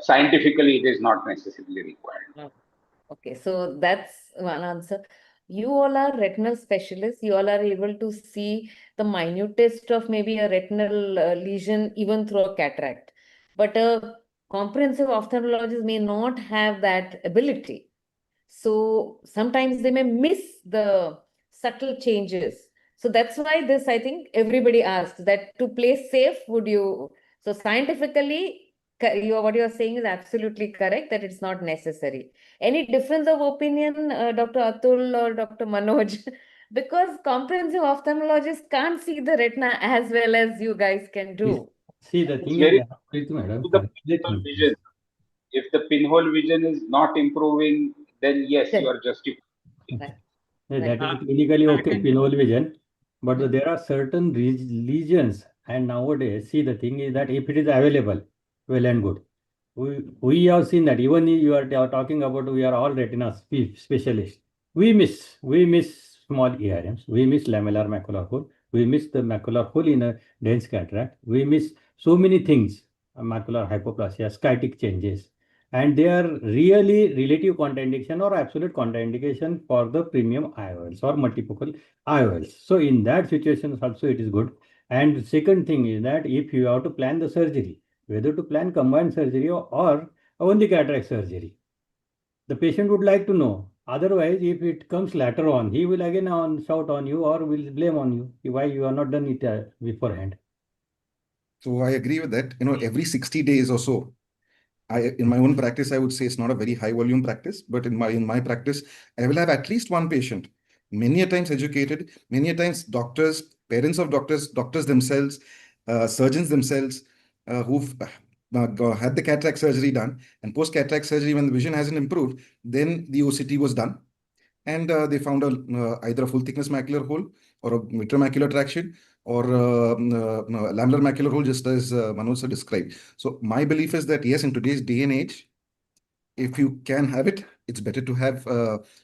scientifically, it is not necessarily required. Okay, so that's one answer. You all are retinal specialists. You all are able to see the minutest of maybe a retinal lesion even through a cataract. But a comprehensive ophthalmologist may not have that ability. So sometimes they may miss the subtle changes. So that's why this, I think everybody asks that to play safe, would you? So scientifically, what you are saying is absolutely correct, that it's not necessary. Any difference of opinion, Dr. Atul or Dr. Manoj? Because comprehensive ophthalmologists can't see the retina as well as you guys can do. See, the It's thing very is, Preeti madam, to the let pinhole me. vision. If the pinhole vision is not improving, then yes, you Then, are justified. right, Yeah, right. that is clinically I okay, can- pinhole vision. But Mm. there are certain lesions, and nowadays, see, the thing is that if it is available, well and good. We have seen that even if you are talking about, we are all retina specialists. We miss small ERMs. We miss lamellar macular hole. We miss the macular hole in a dense cataract. We miss so many things, macular hypoplasia, skytic changes, and they are really relative contraindication or absolute contraindication for the premium IOLs or multifocal IOLs. So in that situation also it is good. And second thing is that if you have to plan the surgery, whether to plan combined surgery or only cataract surgery, the patient would like to know. Otherwise, if it comes later on, he will again shout on you or will blame on you why you have not done it beforehand. So I agree with that. Every 60 days or so, in my own practice, I would say it's not a very high volume practice, but in my practice, I will have at least one patient, many a times educated, many a times doctors, parents of doctors, doctors themselves, surgeons themselves, who've had the cataract surgery done, and post cataract surgery, when the vision hasn't improved, then the OCT was done, and they found either a full thickness macular hole or a mitromacular traction or lamellar macular hole, just as Manoj sir described. So my belief is that yes, in today's day and age, if you can have it, it's better to have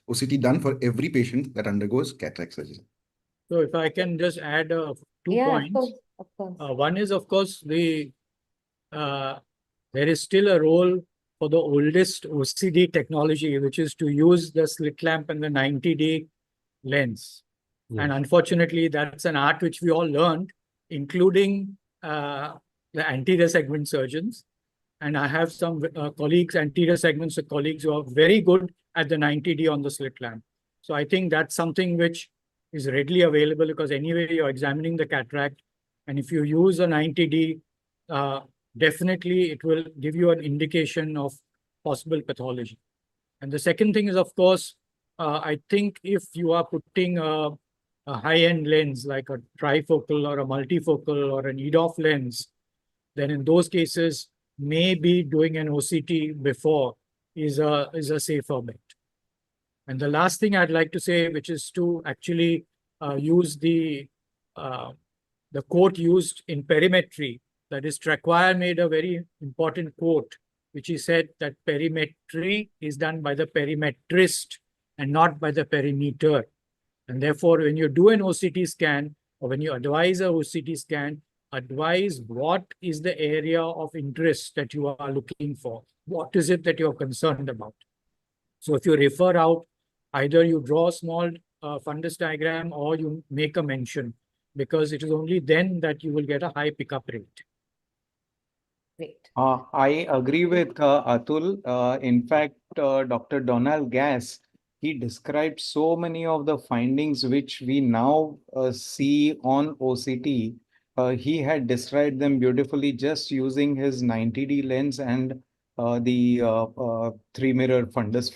OCT done for every patient that undergoes cataract surgery. So if I can just add 2 Yeah, of points. course, of course. One is, of course, there is still a role for the oldest OCD technology, which is to use the slit lamp and the 90D lens. And Yes. unfortunately, that's an art which we all learned, including the anterior segment surgeons. And I have some colleagues, anterior segments colleagues, who are very good at the 90D on the slit lamp. So I think that's something which is readily available, because anyway, you're examining the cataract. And if you use a 90D, definitely it will give you an indication of possible pathology. And the second thing is, of course, I think if you are putting a high-end lens like a trifocal or a multifocal or an EDOF lens, then in those cases, maybe doing an OCT before is a safer bet. And the last thing I'd like to say, which is to actually use the quote used in perimetry, that is, Traquair made a very important quote, which he said that perimetry is done by the perimetrist and not by the perimeter. And therefore, when you do an OCT scan, or when you advise a OCT scan, advise what is the area of interest that you are looking for. What is it that you're concerned about? So if you refer out, either you draw a small fundus diagram or you make a mention, because it is only then that you will get a high pickup rate. Great. I agree with Atul. In fact, Dr. Donald Gass, he described so many of the findings which we now see on OCT. He had described them beautifully just using his 90D lens and the 3-mirror fundus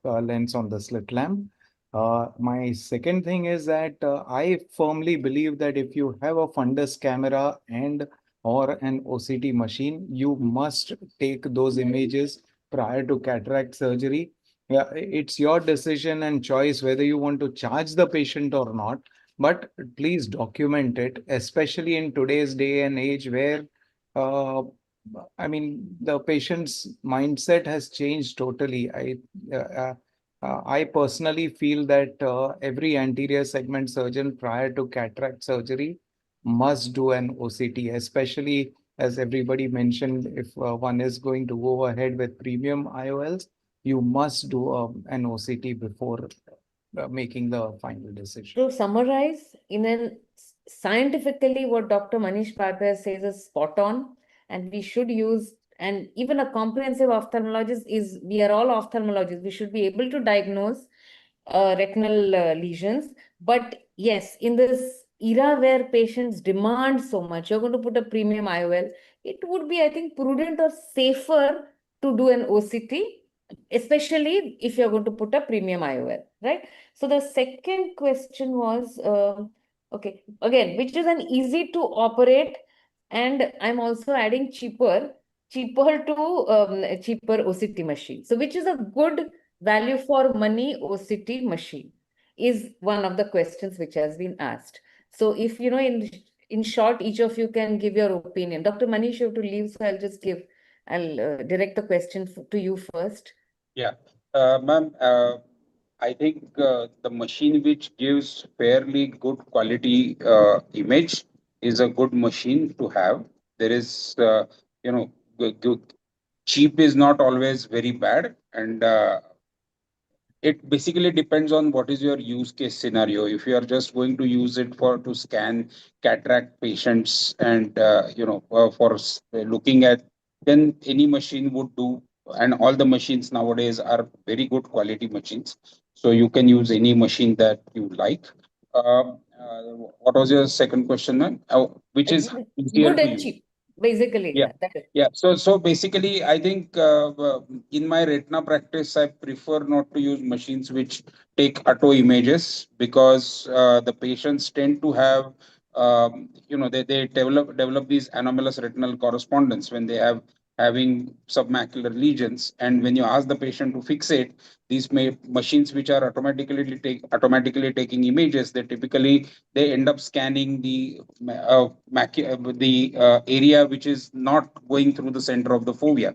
lens on the slit lamp. My second thing is that I firmly believe that if you have a fundus camera and or an OCT machine, you must take those images prior to cataract surgery. Yeah, it's your decision and choice whether you want to charge the patient or not, but please document it, especially in today's day and age where, the patient's mindset has changed totally. I personally feel that every anterior segment surgeon prior to cataract surgery must do an OCT, especially as everybody mentioned, if one is going to go ahead with premium IOLs, you must do an OCT before making the final decision. To summarize, scientifically, what Dr. Manish Bhargava says is spot on, and we should use, and even a comprehensive ophthalmologist we are all ophthalmologists. We should be able to diagnose retinal lesions. But yes, in this era where patients demand so much, you're going to put a premium IOL, it would be, I think, prudent or safer to do an OCT, especially if you're going to put a premium IOL, right? So the second question was, okay, again, which is an easy to operate, and I'm also adding cheaper to cheaper OCT machine. So which is a good value for money OCT machine is one of the questions which has been asked. So if, in short, each of you can give your opinion. Dr. Manish, you have to leave, so I'll direct the question to you first. Yeah, ma'am, I think the machine which gives fairly good quality image is a good machine to have. There is, cheap is not always very bad, and it basically depends on what is your use case scenario. If you are just going to use it to scan cataract patients and looking at, then any machine would do. And all the machines nowadays are very good quality machines, so you can use any machine that you like. What was your second question, ma'am? Which is easier Good to and use? cheap, basically. Yeah. That is. Yeah, so basically, I think in my retina practice, I prefer not to use machines which take auto images, because the patients tend to have, they develop these anomalous retinal correspondence when they having submacular lesions, and when you ask the patient to fixate, these machines which are automatically taking images, they end up scanning the area which is not going through the center of the fovea.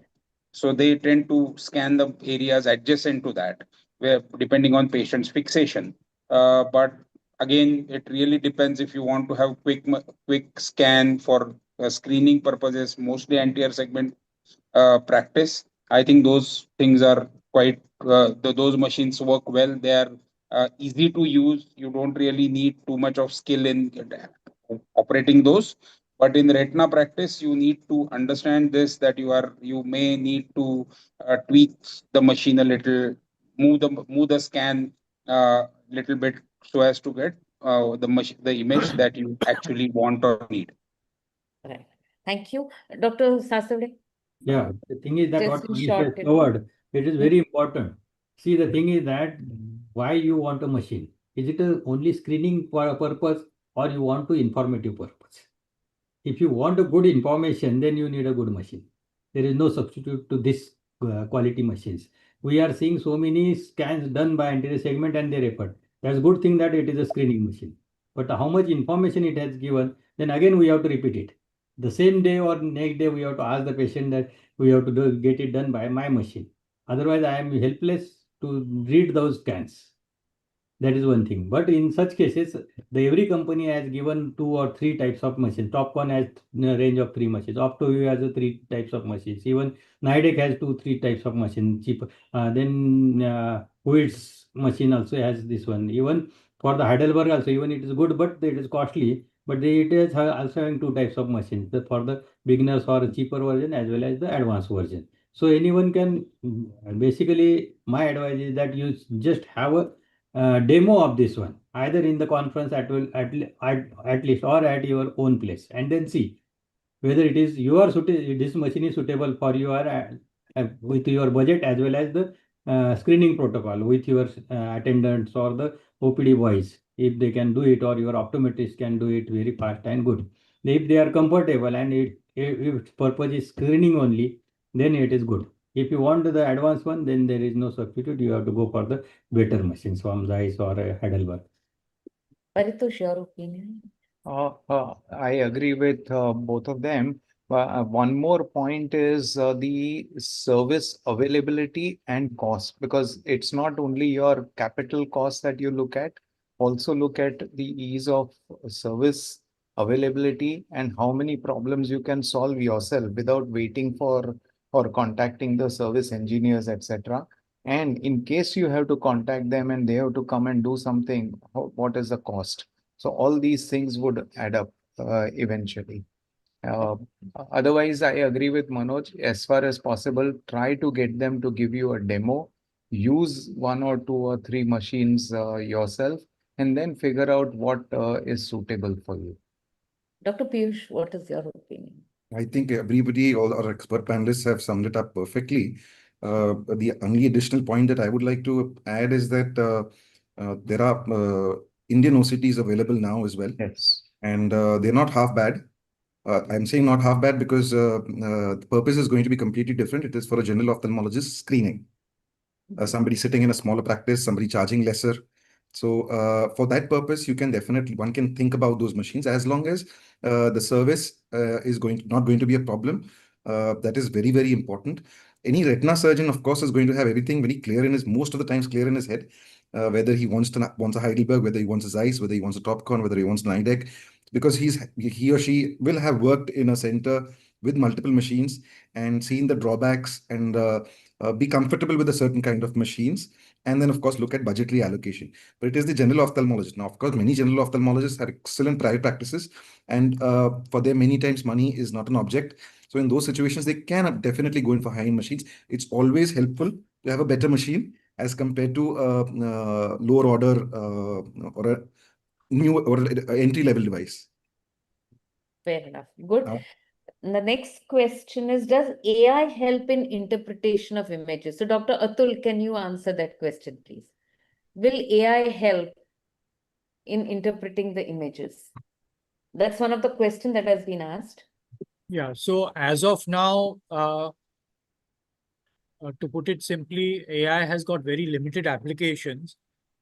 So they tend to scan the areas adjacent to that, where depending on patient's fixation. But again, it really depends. If you want to have quick scan for screening purposes, mostly anterior segment practice, I think those things are quite, those machines work well. They are easy to use. You don't really need too much of skill in operating those. But in retina practice, you need to understand this, that you may need to tweak the machine a little, move the scan little bit, so as to get the image that you actually want or need. Right. Thank you. Dr. Sasavade, Yeah, the thing is that what just in Manish short. has covered, it is very important. See, the thing is that why you want a machine? Is it only screening for a purpose, or you want to informative purpose? If you want a good information, then you need a good machine. There is no substitute to this quality machines. We are seeing so many scans done by anterior segment and they refer. That's a good thing that it is a screening machine. But how much information it has given, then again we have to repeat it. The same day or next day we have to ask the patient that we have to get it done by my machine. Otherwise, I am helpless to read those scans. That is one thing. But in such cases, every company has given 2 or 3 types of machines. Top one has a range of 3 machines. Optoview has 3 types of machines. Even Nidec has 2-3 types of machines. Cheaper. Then Huit's machine also has this one. Even for the Heidelberg also, even it is good, but it is costly. But it is also having 2 types of machines. For the beginners or a cheaper version as well as the advanced version. So anyone can, basically my advice is that you just have a demo of this one, either in the conference at least, or at your own place, and then see whether it is this machine is suitable for your with your budget, as well as the screening protocol with your attendants or the OPD boys, if they can do it, or your optometrist can do it very fast and good. If they are comfortable and if its purpose is screening only, then it is good. If you want the advanced one, then there is no substitute. You have to go for the better machines from Zeiss or Heidelberg. Paritosh, your opinion? I agree with both of them. One more point is the service availability and cost, because it's not only your capital cost that you look at, also look at the ease of service availability and how many problems you can solve yourself without waiting for or contacting the service engineers, etc. And in case you have to contact them and they have to come and do something, what is the cost? So all these things would add up eventually. Uh, Otherwise, I agree with Manoj. As far as possible, try to get them to give you a demo. Use 1 or 2 or 3 machines yourself, and then figure out what is suitable for you. Dr. Piyush, what is your opinion? I think everybody, all our expert panelists have summed it up perfectly. The only additional point that I would like to add is that there are Indian OCTs available now as well, Yes. and they're not half bad. I'm saying not half bad because the purpose is going to be completely different. It is for a general ophthalmologist screening. Somebody sitting in a smaller practice, somebody charging lesser. So for that purpose, one can think about those machines as long as the service is not going to be a problem. That is very, very important. Any retina surgeon, of course, is going to have everything very clear most of the times clear in his head, whether he wants a Heidelberg, whether he wants a Zeiss, whether he wants a Topcon, whether he wants an IDEC, because he or she will have worked in a center with multiple machines and seen the drawbacks and be comfortable with a certain kind of machines, and then of course look at budgetary allocation. But it is the general ophthalmologist. Now, of course, many general ophthalmologists have excellent private practices, and for them, many times money is not an object. So in those situations, they can definitely go in for high-end machines. It's always helpful to have a better machine as compared to lower order or a new or entry-level device. Fair enough. Good. The next question is, does AI help in interpretation of images? So Dr. Atul, can you answer that question, please? Will AI help in interpreting the images? That's one of the questions that has been asked. Yeah, so as of now, to put it simply, AI has got very limited applications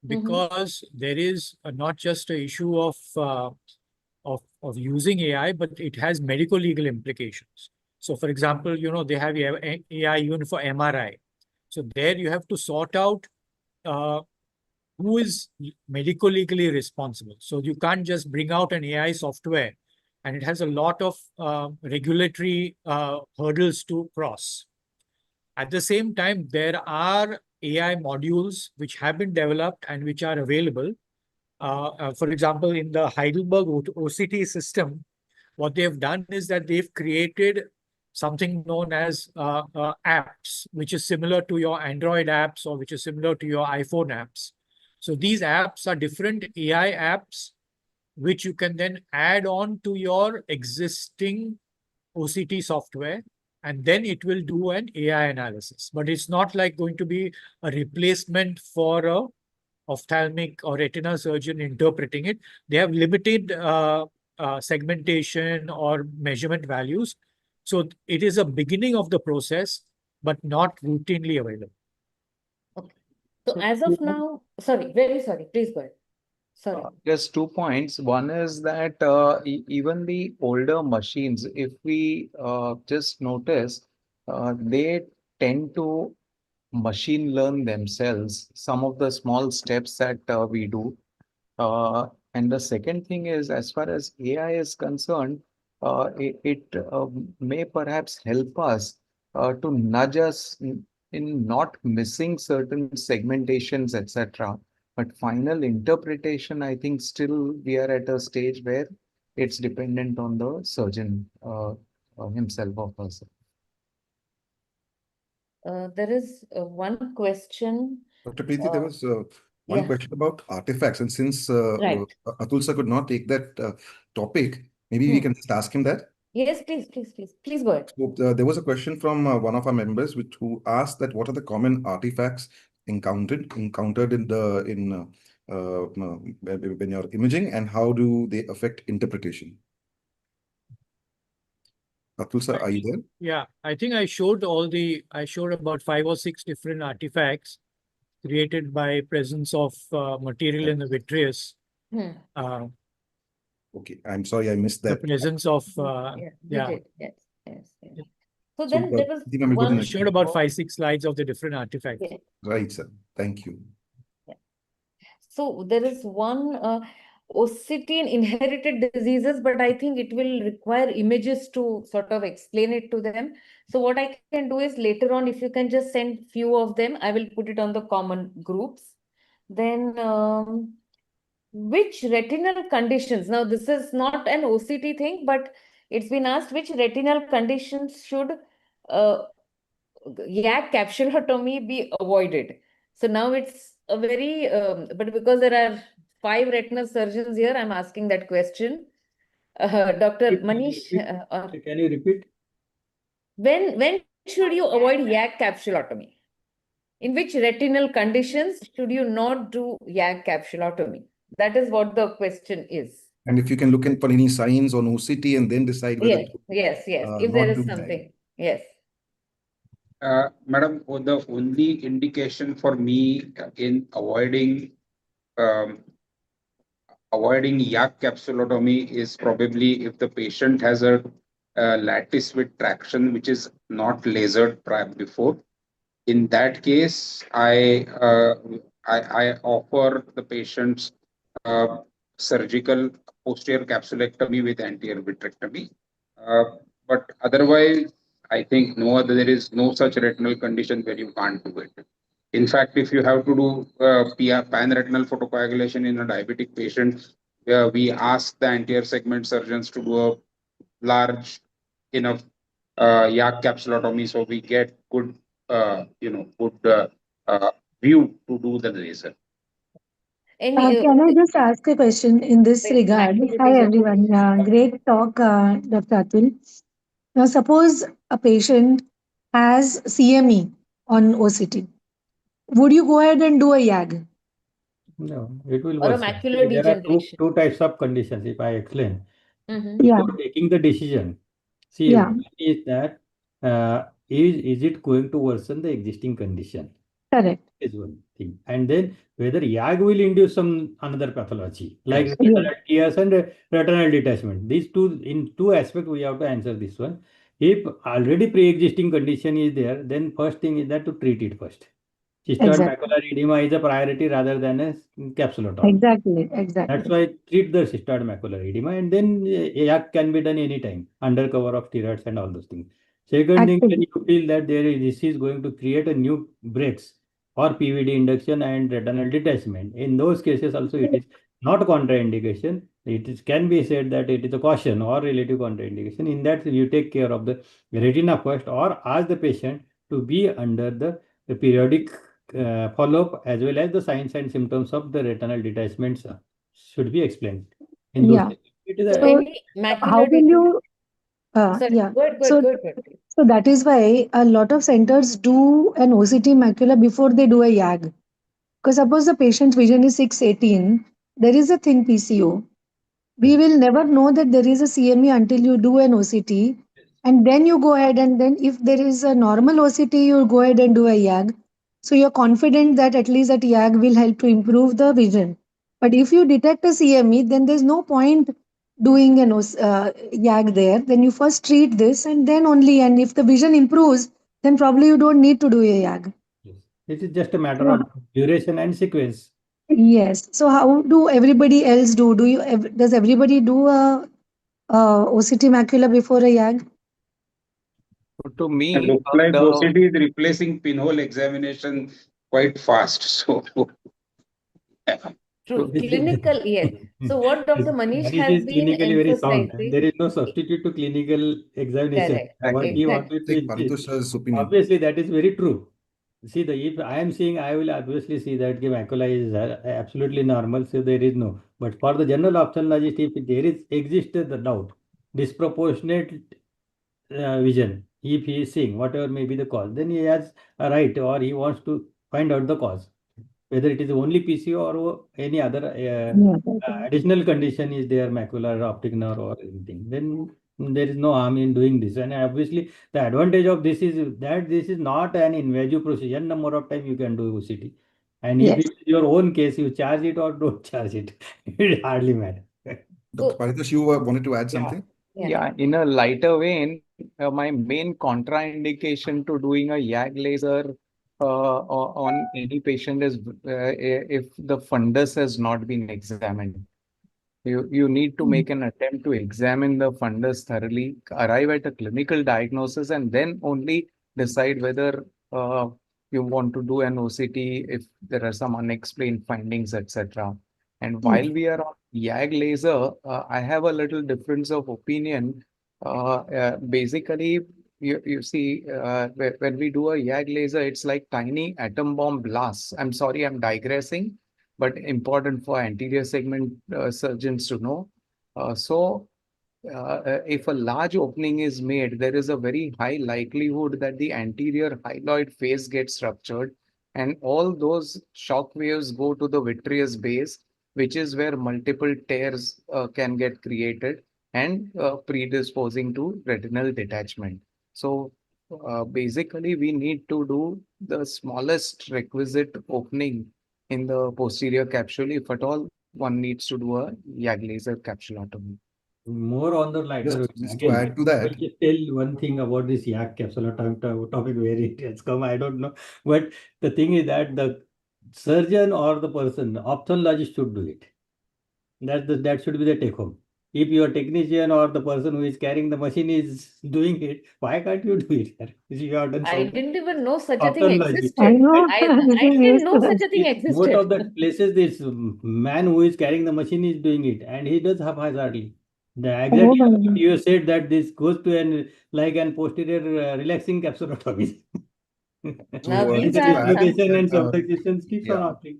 because there is not just an issue of using AI, but it has medical legal implications. So, for example, they have AI even for MRI. So there you have to sort out who is medical legally responsible. So you can't just bring out an AI software, and it has a lot of regulatory hurdles to cross. At the same time, there are AI modules which have been developed and which are available. For example, in the Heidelberg OCT system, what they've done is that they've created something known as apps, which is similar to your Android apps or which is similar to your iPhone apps. So these apps are different AI apps, which you can then add on to your existing OCT software, and then it will do an AI analysis. But it's not like going to be a replacement for a ophthalmic or retina surgeon interpreting it. They have limited segmentation or measurement values. So it is a beginning of the process, but not routinely available. Okay. So as of now, sorry, very sorry, please go ahead. Sorry. Just 2 points. One is that even the older machines, if we just notice, they tend to machine learn themselves some of the small steps that we do. And the second thing is, as far as AI is concerned, it may perhaps help us to nudge us in not missing certain segmentations, etc. But final interpretation, I think still we are at a stage where it's dependent on the surgeon himself or herself. There is one question. Dr. Preeti, there was one yeah. question about artifacts, and since Right. Atul sir could not take that topic, maybe we can just ask him that. Yes, please go ahead. So, there was a question from one of our members who asked that what are the common artifacts encountered when you're imaging, and how do they affect interpretation? Atul sir, are you there? Yeah, I think I showed about 5 or 6 different artifacts created by presence of material in the vitreous. Okay, I'm sorry, I missed that. The presence of Yes. So then there was one. I showed about 5, 6 slides of the different artifacts. Right, sir. Thank you. So there is one. OCT in inherited diseases, but I think it will require images to sort of explain it to them. So what I can do is later on, if you can just send few of them, I will put it on the common groups. Then which retinal conditions? Now, this is not an OCT thing, but it's been asked which retinal conditions should YAG capsulotomy be avoided. So now it's a very, but because there are 5 retinal surgeons here, I'm asking that question. Dr. Manish, Can you repeat? when should you avoid YAG capsulotomy? In which retinal conditions should you not do YAG capsulotomy? That is what the question is. And if you can look in for any signs on OCT and then decide whether Yes. If not there is do something, yes. Madam, the only indication for me in avoiding YAG capsulotomy is probably if the patient has a lattice with traction which is not lasered before. In that case, I offer the patients surgical posterior capsulectomy with anterior vitrectomy. But otherwise, I think there is no such retinal condition where you can't do it. In fact, if you have to do pan-retinal photocoagulation in a diabetic patient, we ask the anterior segment surgeons to do a large enough YAG capsulotomy, so we get good, view to do the laser. Can I just ask a question in this regard? Hi, everyone. Great talk, Dr. Atul. Now, suppose a patient has CME on OCT. Would you go ahead and do a YAG? No, it will Or a worsen. macular There are degeneration. two types of conditions, if I explain. Yeah. Before taking the decision, see, Yeah. one is that is it going to worsen the existing condition? Correct. Is one thing. And then whether YAG will induce some another pathology, like Yes. retinal tears and retinal detachment. These two aspects we have to answer this one. If already pre-existing condition is there, then first thing is that to treat it first. Cystoid Exactly. macular edema is a priority rather than a capsulotomy. Exactly. That's why treat the cystoid macular edema, and then YAG can be done anytime under cover of steroids and all those things. Second thing, when you feel that this is going to create a new breaks or PVD induction and retinal detachment, in those cases also it is not contraindication. Can be said that it is a caution or relative contraindication. In that, you take care of the retina first or ask the patient to be under the periodic follow-up as well as the signs and symptoms of the retinal detachments should be explained. In those cases. It is So, how will you? Sorry, Yeah. go ahead. So that is why a lot of centers do an OCT macula before they do a YAG. Because suppose the patient's vision is 6/18, there is a thin PCO. We will never know that there is a CME until you do an OCT. And then you go ahead and then if there is a normal OCT, you go ahead and do a YAG. So you're confident that at least that YAG will help to improve the vision. But if you detect a CME, then there's no point doing an YAG there. Then you first treat this and then only, and if the vision improves, then probably you don't need to do a YAG. Yes. It is just a matter of duration and sequence. Yes. So how do everybody else do? Does everybody do a OCT macula before a YAG? To me, It looks like OCT is replacing pinhole examination quite fast. So, True. Clinical, yes. So what Dr. Manish Manish has is been clinically very sound. emphasizing. There is no substitute to clinical examination. Correct. What he wanted to Take insist. Paritosh's opinion. Obviously, that is very true. See, if I am seeing, I will obviously see that the macula is absolutely normal, so there is no. But for the general ophthalmologist, if there exists the doubt, disproportionate vision, if he is seeing whatever may be the cause, then he has a right or he wants to find out the cause. Whether it is only PCO or any other additional condition is there, macular, optic nerve or anything, then there is no harm in doing this. And obviously, the advantage of this is that this is not an invasive procedure. Number of time you can do OCT. And if it is your own case, you charge it or don't charge it, it hardly matters. Dr. Paritosh, you wanted to add something? Yeah, in a lighter vein, my main contraindication to doing a YAG laser on any patient is if the fundus has not been examined. You need to make an attempt to examine the fundus thoroughly, arrive at a clinical diagnosis, and then only decide whether you want to do an OCT if there are some unexplained findings, etc. And while we are on YAG laser, I have a little difference of opinion. Basically, you see, when we do a YAG laser, it's like tiny atom bomb blasts. I'm sorry, I'm digressing, but important for anterior segment surgeons to know. If a large opening is made, there is a very high likelihood that the anterior hyaloid face gets ruptured, and all those shock waves go to the vitreous base, which is where multiple tears can get created and predisposing to retinal detachment. So basically, we need to do the smallest requisite opening in the posterior capsule. If at all, one needs to do a YAG laser capsulotomy. More on the lighter. Just to Again, add to that, I'll just tell one thing about this yak capsulotomy topic where it has come. I don't know, but the thing is that the surgeon or the person, the ophthalmologist should do it. That should be the take home. If your technician or the person who is carrying the machine is doing it, why can't you do it? If you have done I some didn't even know such a thing ophthalmology. existed. I know. I didn't know such a thing Most of existed. the places, this man who is carrying the machine is doing it, and he does haphazardly. Exactly what you said, that this goes to an posterior relaxing capsulotomy. Now, so these just to are add to Dislocation and that, subluxations keeps on yeah. happening.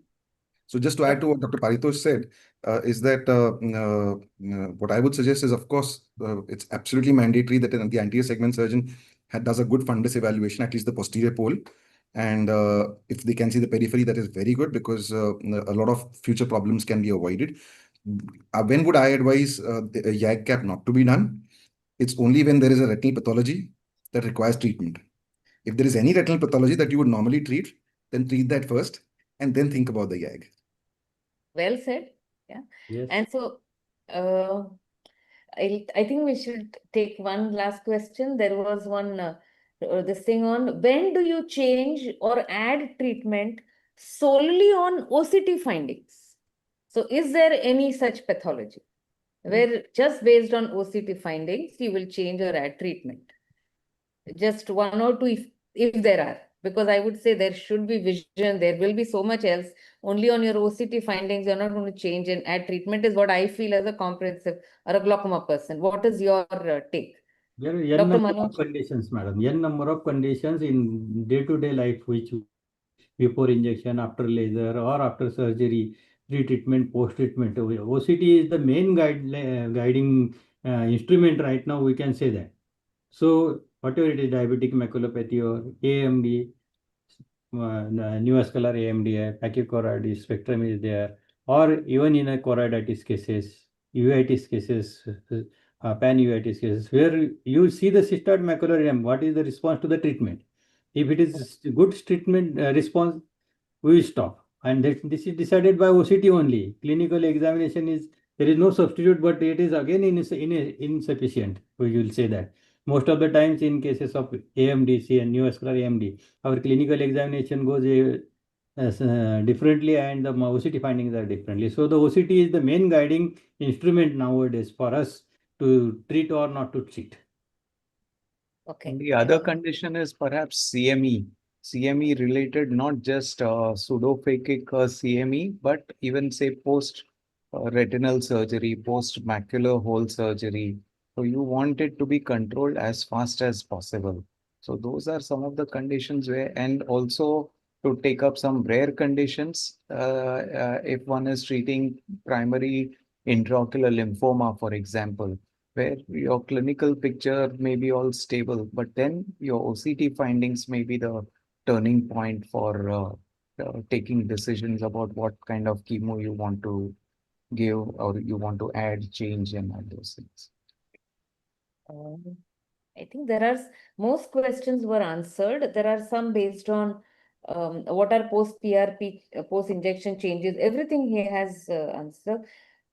So just to add to what Dr. Paritosh said, is that what I would suggest is, of course, it's absolutely mandatory that the anterior segment surgeon does a good fundus evaluation, at least the posterior pole. And if they can see the periphery, that is very good, because a lot of future problems can be avoided. When would I advise the YAG cap not to be done? It's only when there is a retinal pathology that requires treatment. If there is any retinal pathology that you would normally treat, then treat that first and then think about the YAG. well said. Yeah. Yes. And so I think we should take one last question. There was one this thing on, when do you change or add treatment solely on OCT findings? So is there any such pathology where just based on OCT findings you will change or add treatment? Just one or two if there are, because I would say there should be vision, there will be so much else. Only on your OCT findings, you're not going to change and add treatment, is what I feel as a comprehensive or a glaucoma person. What is your take? There are n Dr. number Manoj? of conditions, madam. N number of conditions in day-to-day life, which before injection, after laser, or after surgery, pre-treatment, post-treatment. OCT is the main guiding instrument right now, we can say that. So whatever it is, diabetic maculopathy or AMD, neovascular AMD, pachychoroid spectrum is there, or even in a choroiditis cases, uveitis cases, pan-uveitis cases, where you see the cystoid macular edema, what is the response to the treatment? If it is good treatment response, we will stop. And this is decided by OCT only. Clinical examination is, there is no substitute, but it is again insufficient. We will say that. Most of the times in cases of AMD, and neovascular AMD, our clinical examination goes differently, and the OCT findings are differently. So the OCT is the main guiding instrument nowadays for us to treat or not to treat. Okay. The other condition is perhaps CME. CME related, not just pseudophakic CME, but even say post retinal surgery, post macular hole surgery. So you want it to be controlled as fast as possible. So those are some of the conditions where, and also to take up some rare conditions, if one is treating primary intraocular lymphoma, for example, where your clinical picture may be all stable, but then your OCT findings may be the turning point for taking decisions about what kind of chemo you want to give, or you want to add, change, and all those things. I think there are most questions were answered. There are some based on what are post PRP, post injection changes. Everything he has answered.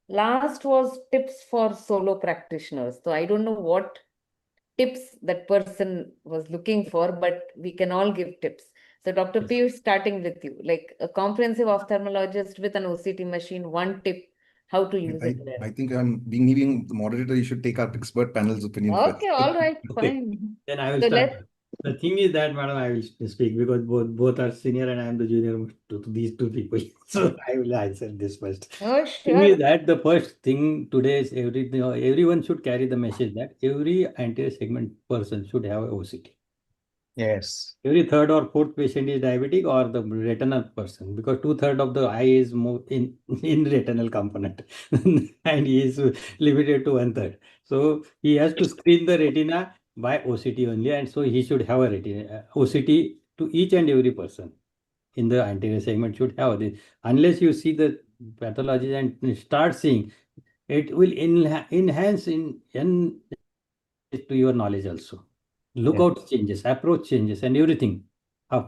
Last was tips for solo practitioners. So I don't know what tips that person was looking for, but we can all give tips. So Dr. Piyush, starting with you, like a comprehensive ophthalmologist with an OCT machine, one tip how to use it well. I think me being the moderator, you should take our expert panel's opinion first. Okay, all right, Okay. fine. Then I will So start. let The thing is that, madam, I will speak because both are senior and I am the junior to these two people. So I will answer this first. oh Thing is sure. that the first thing today is everyone should carry the message that every anterior segment person should have a OCT. Yes. Every third or fourth patient is diabetic or the retinal person, because 2/3 of the eye is more in retinal component and he is limited to 1/3. So he has to screen the retina by OCT only, and so he should have a retina OCT to each and every person in the anterior segment should have this. Unless you see the pathology and start seeing, it will enhance to your knowledge also. Lookout changes, approach changes, and everything.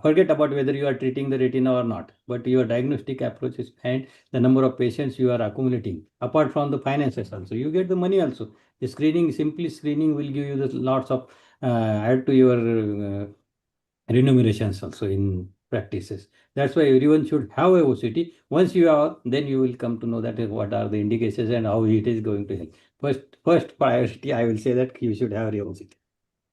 Forget about whether you are treating the retina or not, but your diagnostic approaches and the number of patients you are accumulating. Apart from the finances also, you get the money also. The screening, simply screening will give you the lots of add to your remunerations also in practices. That's why everyone should have a OCT. Once you have, then you will come to know that what are the indications and how it is going to help. First priority, I will say that you should have a OCT.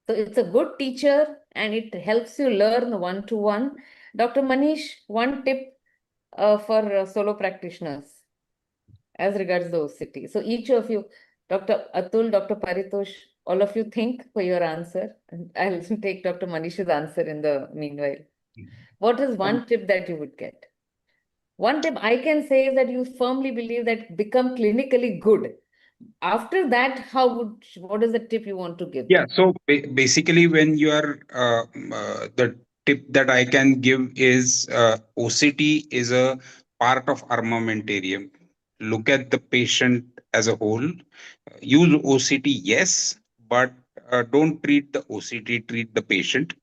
So it's a good teacher and it helps you learn one-to-one. Dr. Manish, one tip for solo practitioners as regards the OCT. So each of you, Dr. Atul, Dr. Paritosh, all of you think for your answer. And I'll take Dr. Manish's answer in the meanwhile. What is one tip that you would get? One tip I can say is that you firmly believe that become clinically good. After that, what is the tip you want to give? Yeah, so basically, when you are the tip that I can give is OCT is a part of armamentarium. Look at the patient as a whole. Use OCT, yes, but don't treat the OCT, treat the patient.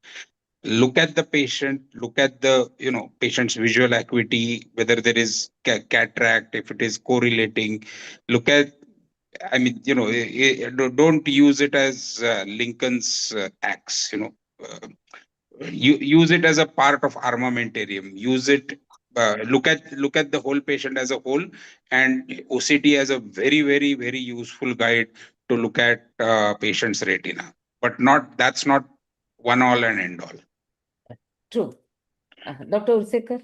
Look at the patient, look at the patient's visual acuity, whether there is cataract, if it is correlating. Look at, I mean, don't use it as Lincoln's axe. You use it as a part of armamentarium. Use it. Look at the whole patient as a whole, and OCT as a very, very, very useful guide to look at patient's retina. But that's not one all and end all. True. Dr. Ulsekar?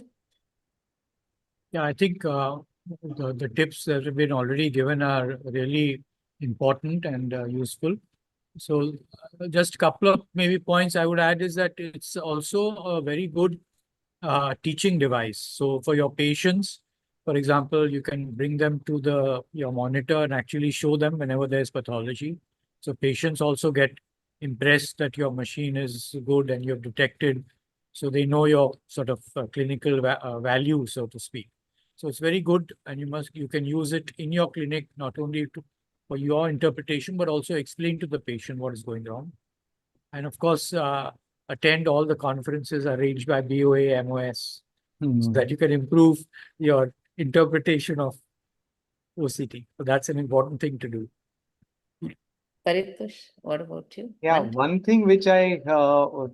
Yeah, I think the tips that have been already given are really important and useful. So just a couple of maybe points I would add is that it's also a very good teaching device. So for your patients, for example, you can bring them to your monitor and actually show them whenever there's pathology. So patients also get impressed that your machine is good and you've detected, so they know your sort of clinical value, so to speak. So it's very good, and you can use it in your clinic not only for your interpretation but also explain to the patient what is going on. And of course, attend all the conferences arranged by BOA, MOS, so that you can improve your interpretation of OCT. So that's an important thing to do. Paritosh, what about you? Yeah, one thing which I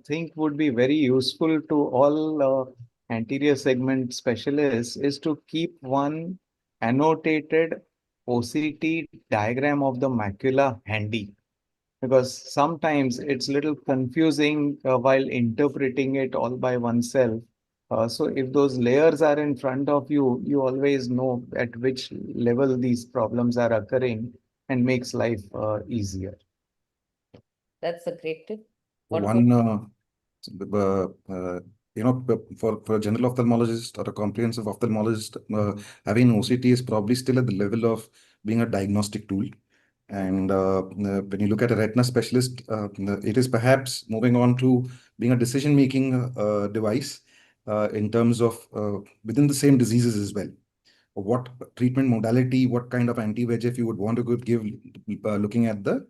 think would be very useful to all anterior segment specialists is to keep one annotated OCT diagram of the macula handy, because sometimes it's a little confusing while interpreting it all by oneself. So if those layers are in front of you, you always know at which level these problems are occurring and makes life easier. That's a great tip. For a general ophthalmologist or a comprehensive ophthalmologist, having OCT is probably still at the level of being a diagnostic tool. And when you look at a retina specialist, it is perhaps moving on to being a decision-making device in terms of within the same diseases as well. What treatment modality, what kind of anti-VEGF you would want to give looking at the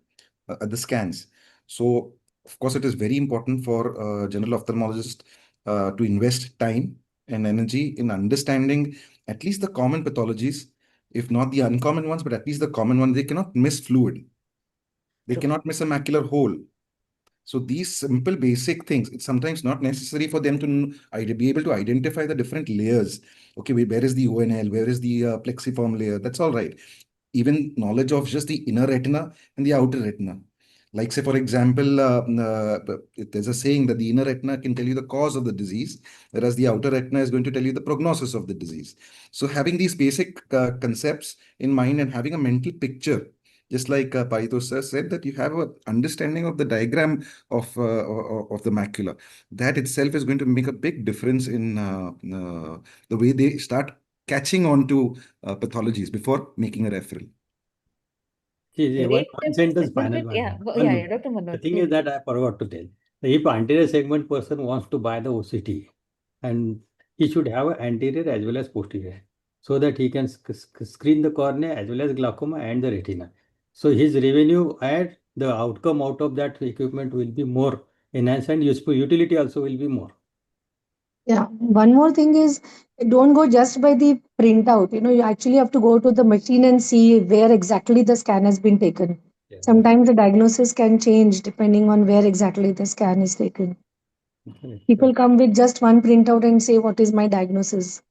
scans. So, of course, it is very important for general ophthalmologists to invest time and energy in understanding at least the common pathologies, if not the uncommon ones, but at least the common ones. They cannot miss fluid. They cannot miss a macular hole. So these simple basic things, it's sometimes not necessary for them to be able to identify the different layers. Okay, where is the ONL, where is the plexiform layer? That's all right. Even knowledge of just the inner retina and the outer retina. Like say, for example, there's a saying that the inner retina can tell you the cause of the disease, whereas the outer retina is going to tell you the prognosis of the disease. So having these basic concepts in mind and having a mental picture, just like Paritosh sir said, that you have an understanding of the diagram of the macula, that itself is going to make a big difference in the way they start catching on to pathologies before making a referral. See, one sentence final one. Yeah, One yeah, minute. Dr. The Manoj, thing please. is that I forgot to tell. If anterior segment person wants to buy the OCT, and he should have an anterior as well as posterior, so that he can screen the cornea as well as glaucoma and the retina. So his revenue and the outcome out of that equipment will be more enhanced, and useful utility also will be more. Yeah, one more thing is don't go just by the printout. You actually have to go to the machine and see where exactly the scan has been taken. Yeah. Sometimes the diagnosis can change depending on where exactly the scan is taken. People come with just one printout and say, "What is my diagnosis?"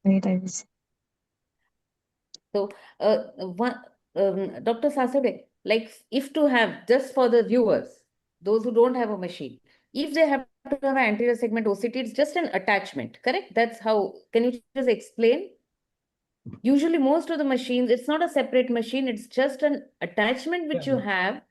Many times. So, Dr. Sasade, like if to have, just for the viewers, those who don't have a machine, if they have to have an anterior segment OCT, it's just an attachment, correct? That's how, can you just explain? Usually most of the machines, it's not a separate machine, it's just an attachment which you have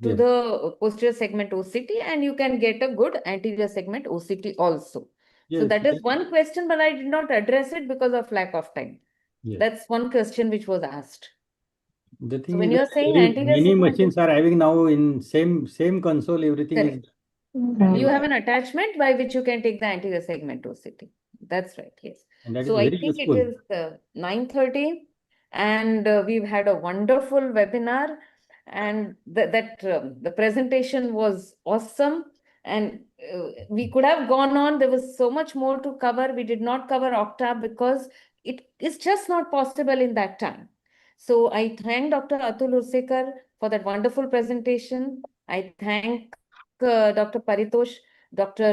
to the posterior segment OCT, and you can get a good anterior segment OCT also. So that is one question, but I did not address it because of lack of time. That's one question which was asked. The thing So when is you're that saying anterior many segment, machines are having now in same console, everything is. you have an attachment by which you can take the anterior segment OCT. That's right, yes. And that So is I very think useful. it is 9:30, and we've had a wonderful webinar, and the presentation was awesome, and we could have gone on. There was so much more to cover. We did not cover Octa because it is just not possible in that time. So I thank Dr. Atul Ursekar for that wonderful presentation. I thank Dr. Paritosh, Dr.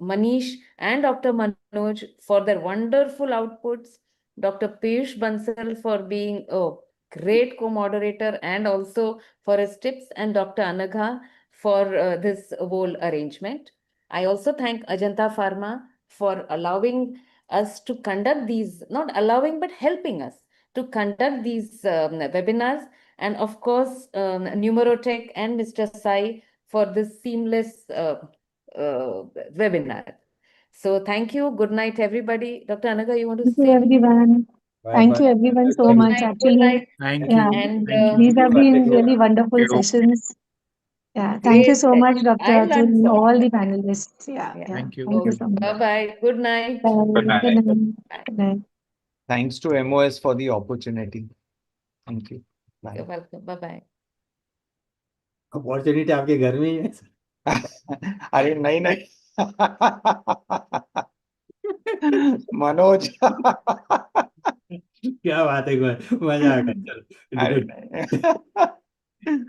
Manish, and Dr. Manoj for their wonderful outputs. Dr. Piyush Bansal for being a great co-moderator and also for his tips, and Dr. Anagha for this whole arrangement. I also thank Ajanta Pharma for allowing us to conduct these, not allowing, but helping us to conduct these webinars. And of course, Numerotech and Mr. Sai for this seamless webinar. So thank you. Good night, everybody. Dr. Anagha, you want to Thank you, say? everyone. Thank you, everyone, so Good much. night, Actually, good night. Thank yeah, you. And Thank you. these have been really wonderful you. sessions. Yeah, thank you great so much, session. Dr. I Atul, learned and so much. all the panelists. Yeah, Yeah. yeah. Thank you. Thank you so much. Bye-bye. Good night. Bye. Good night. Good night. Good night. Thanks to MOS for the opportunity. Thank you. Bye. You're welcome. Bye-bye. Opportunity आपके घर में ही है. अरे नहीं नहीं मनोज क्या बात है, मजा आ गया. चलो. अरे नहीं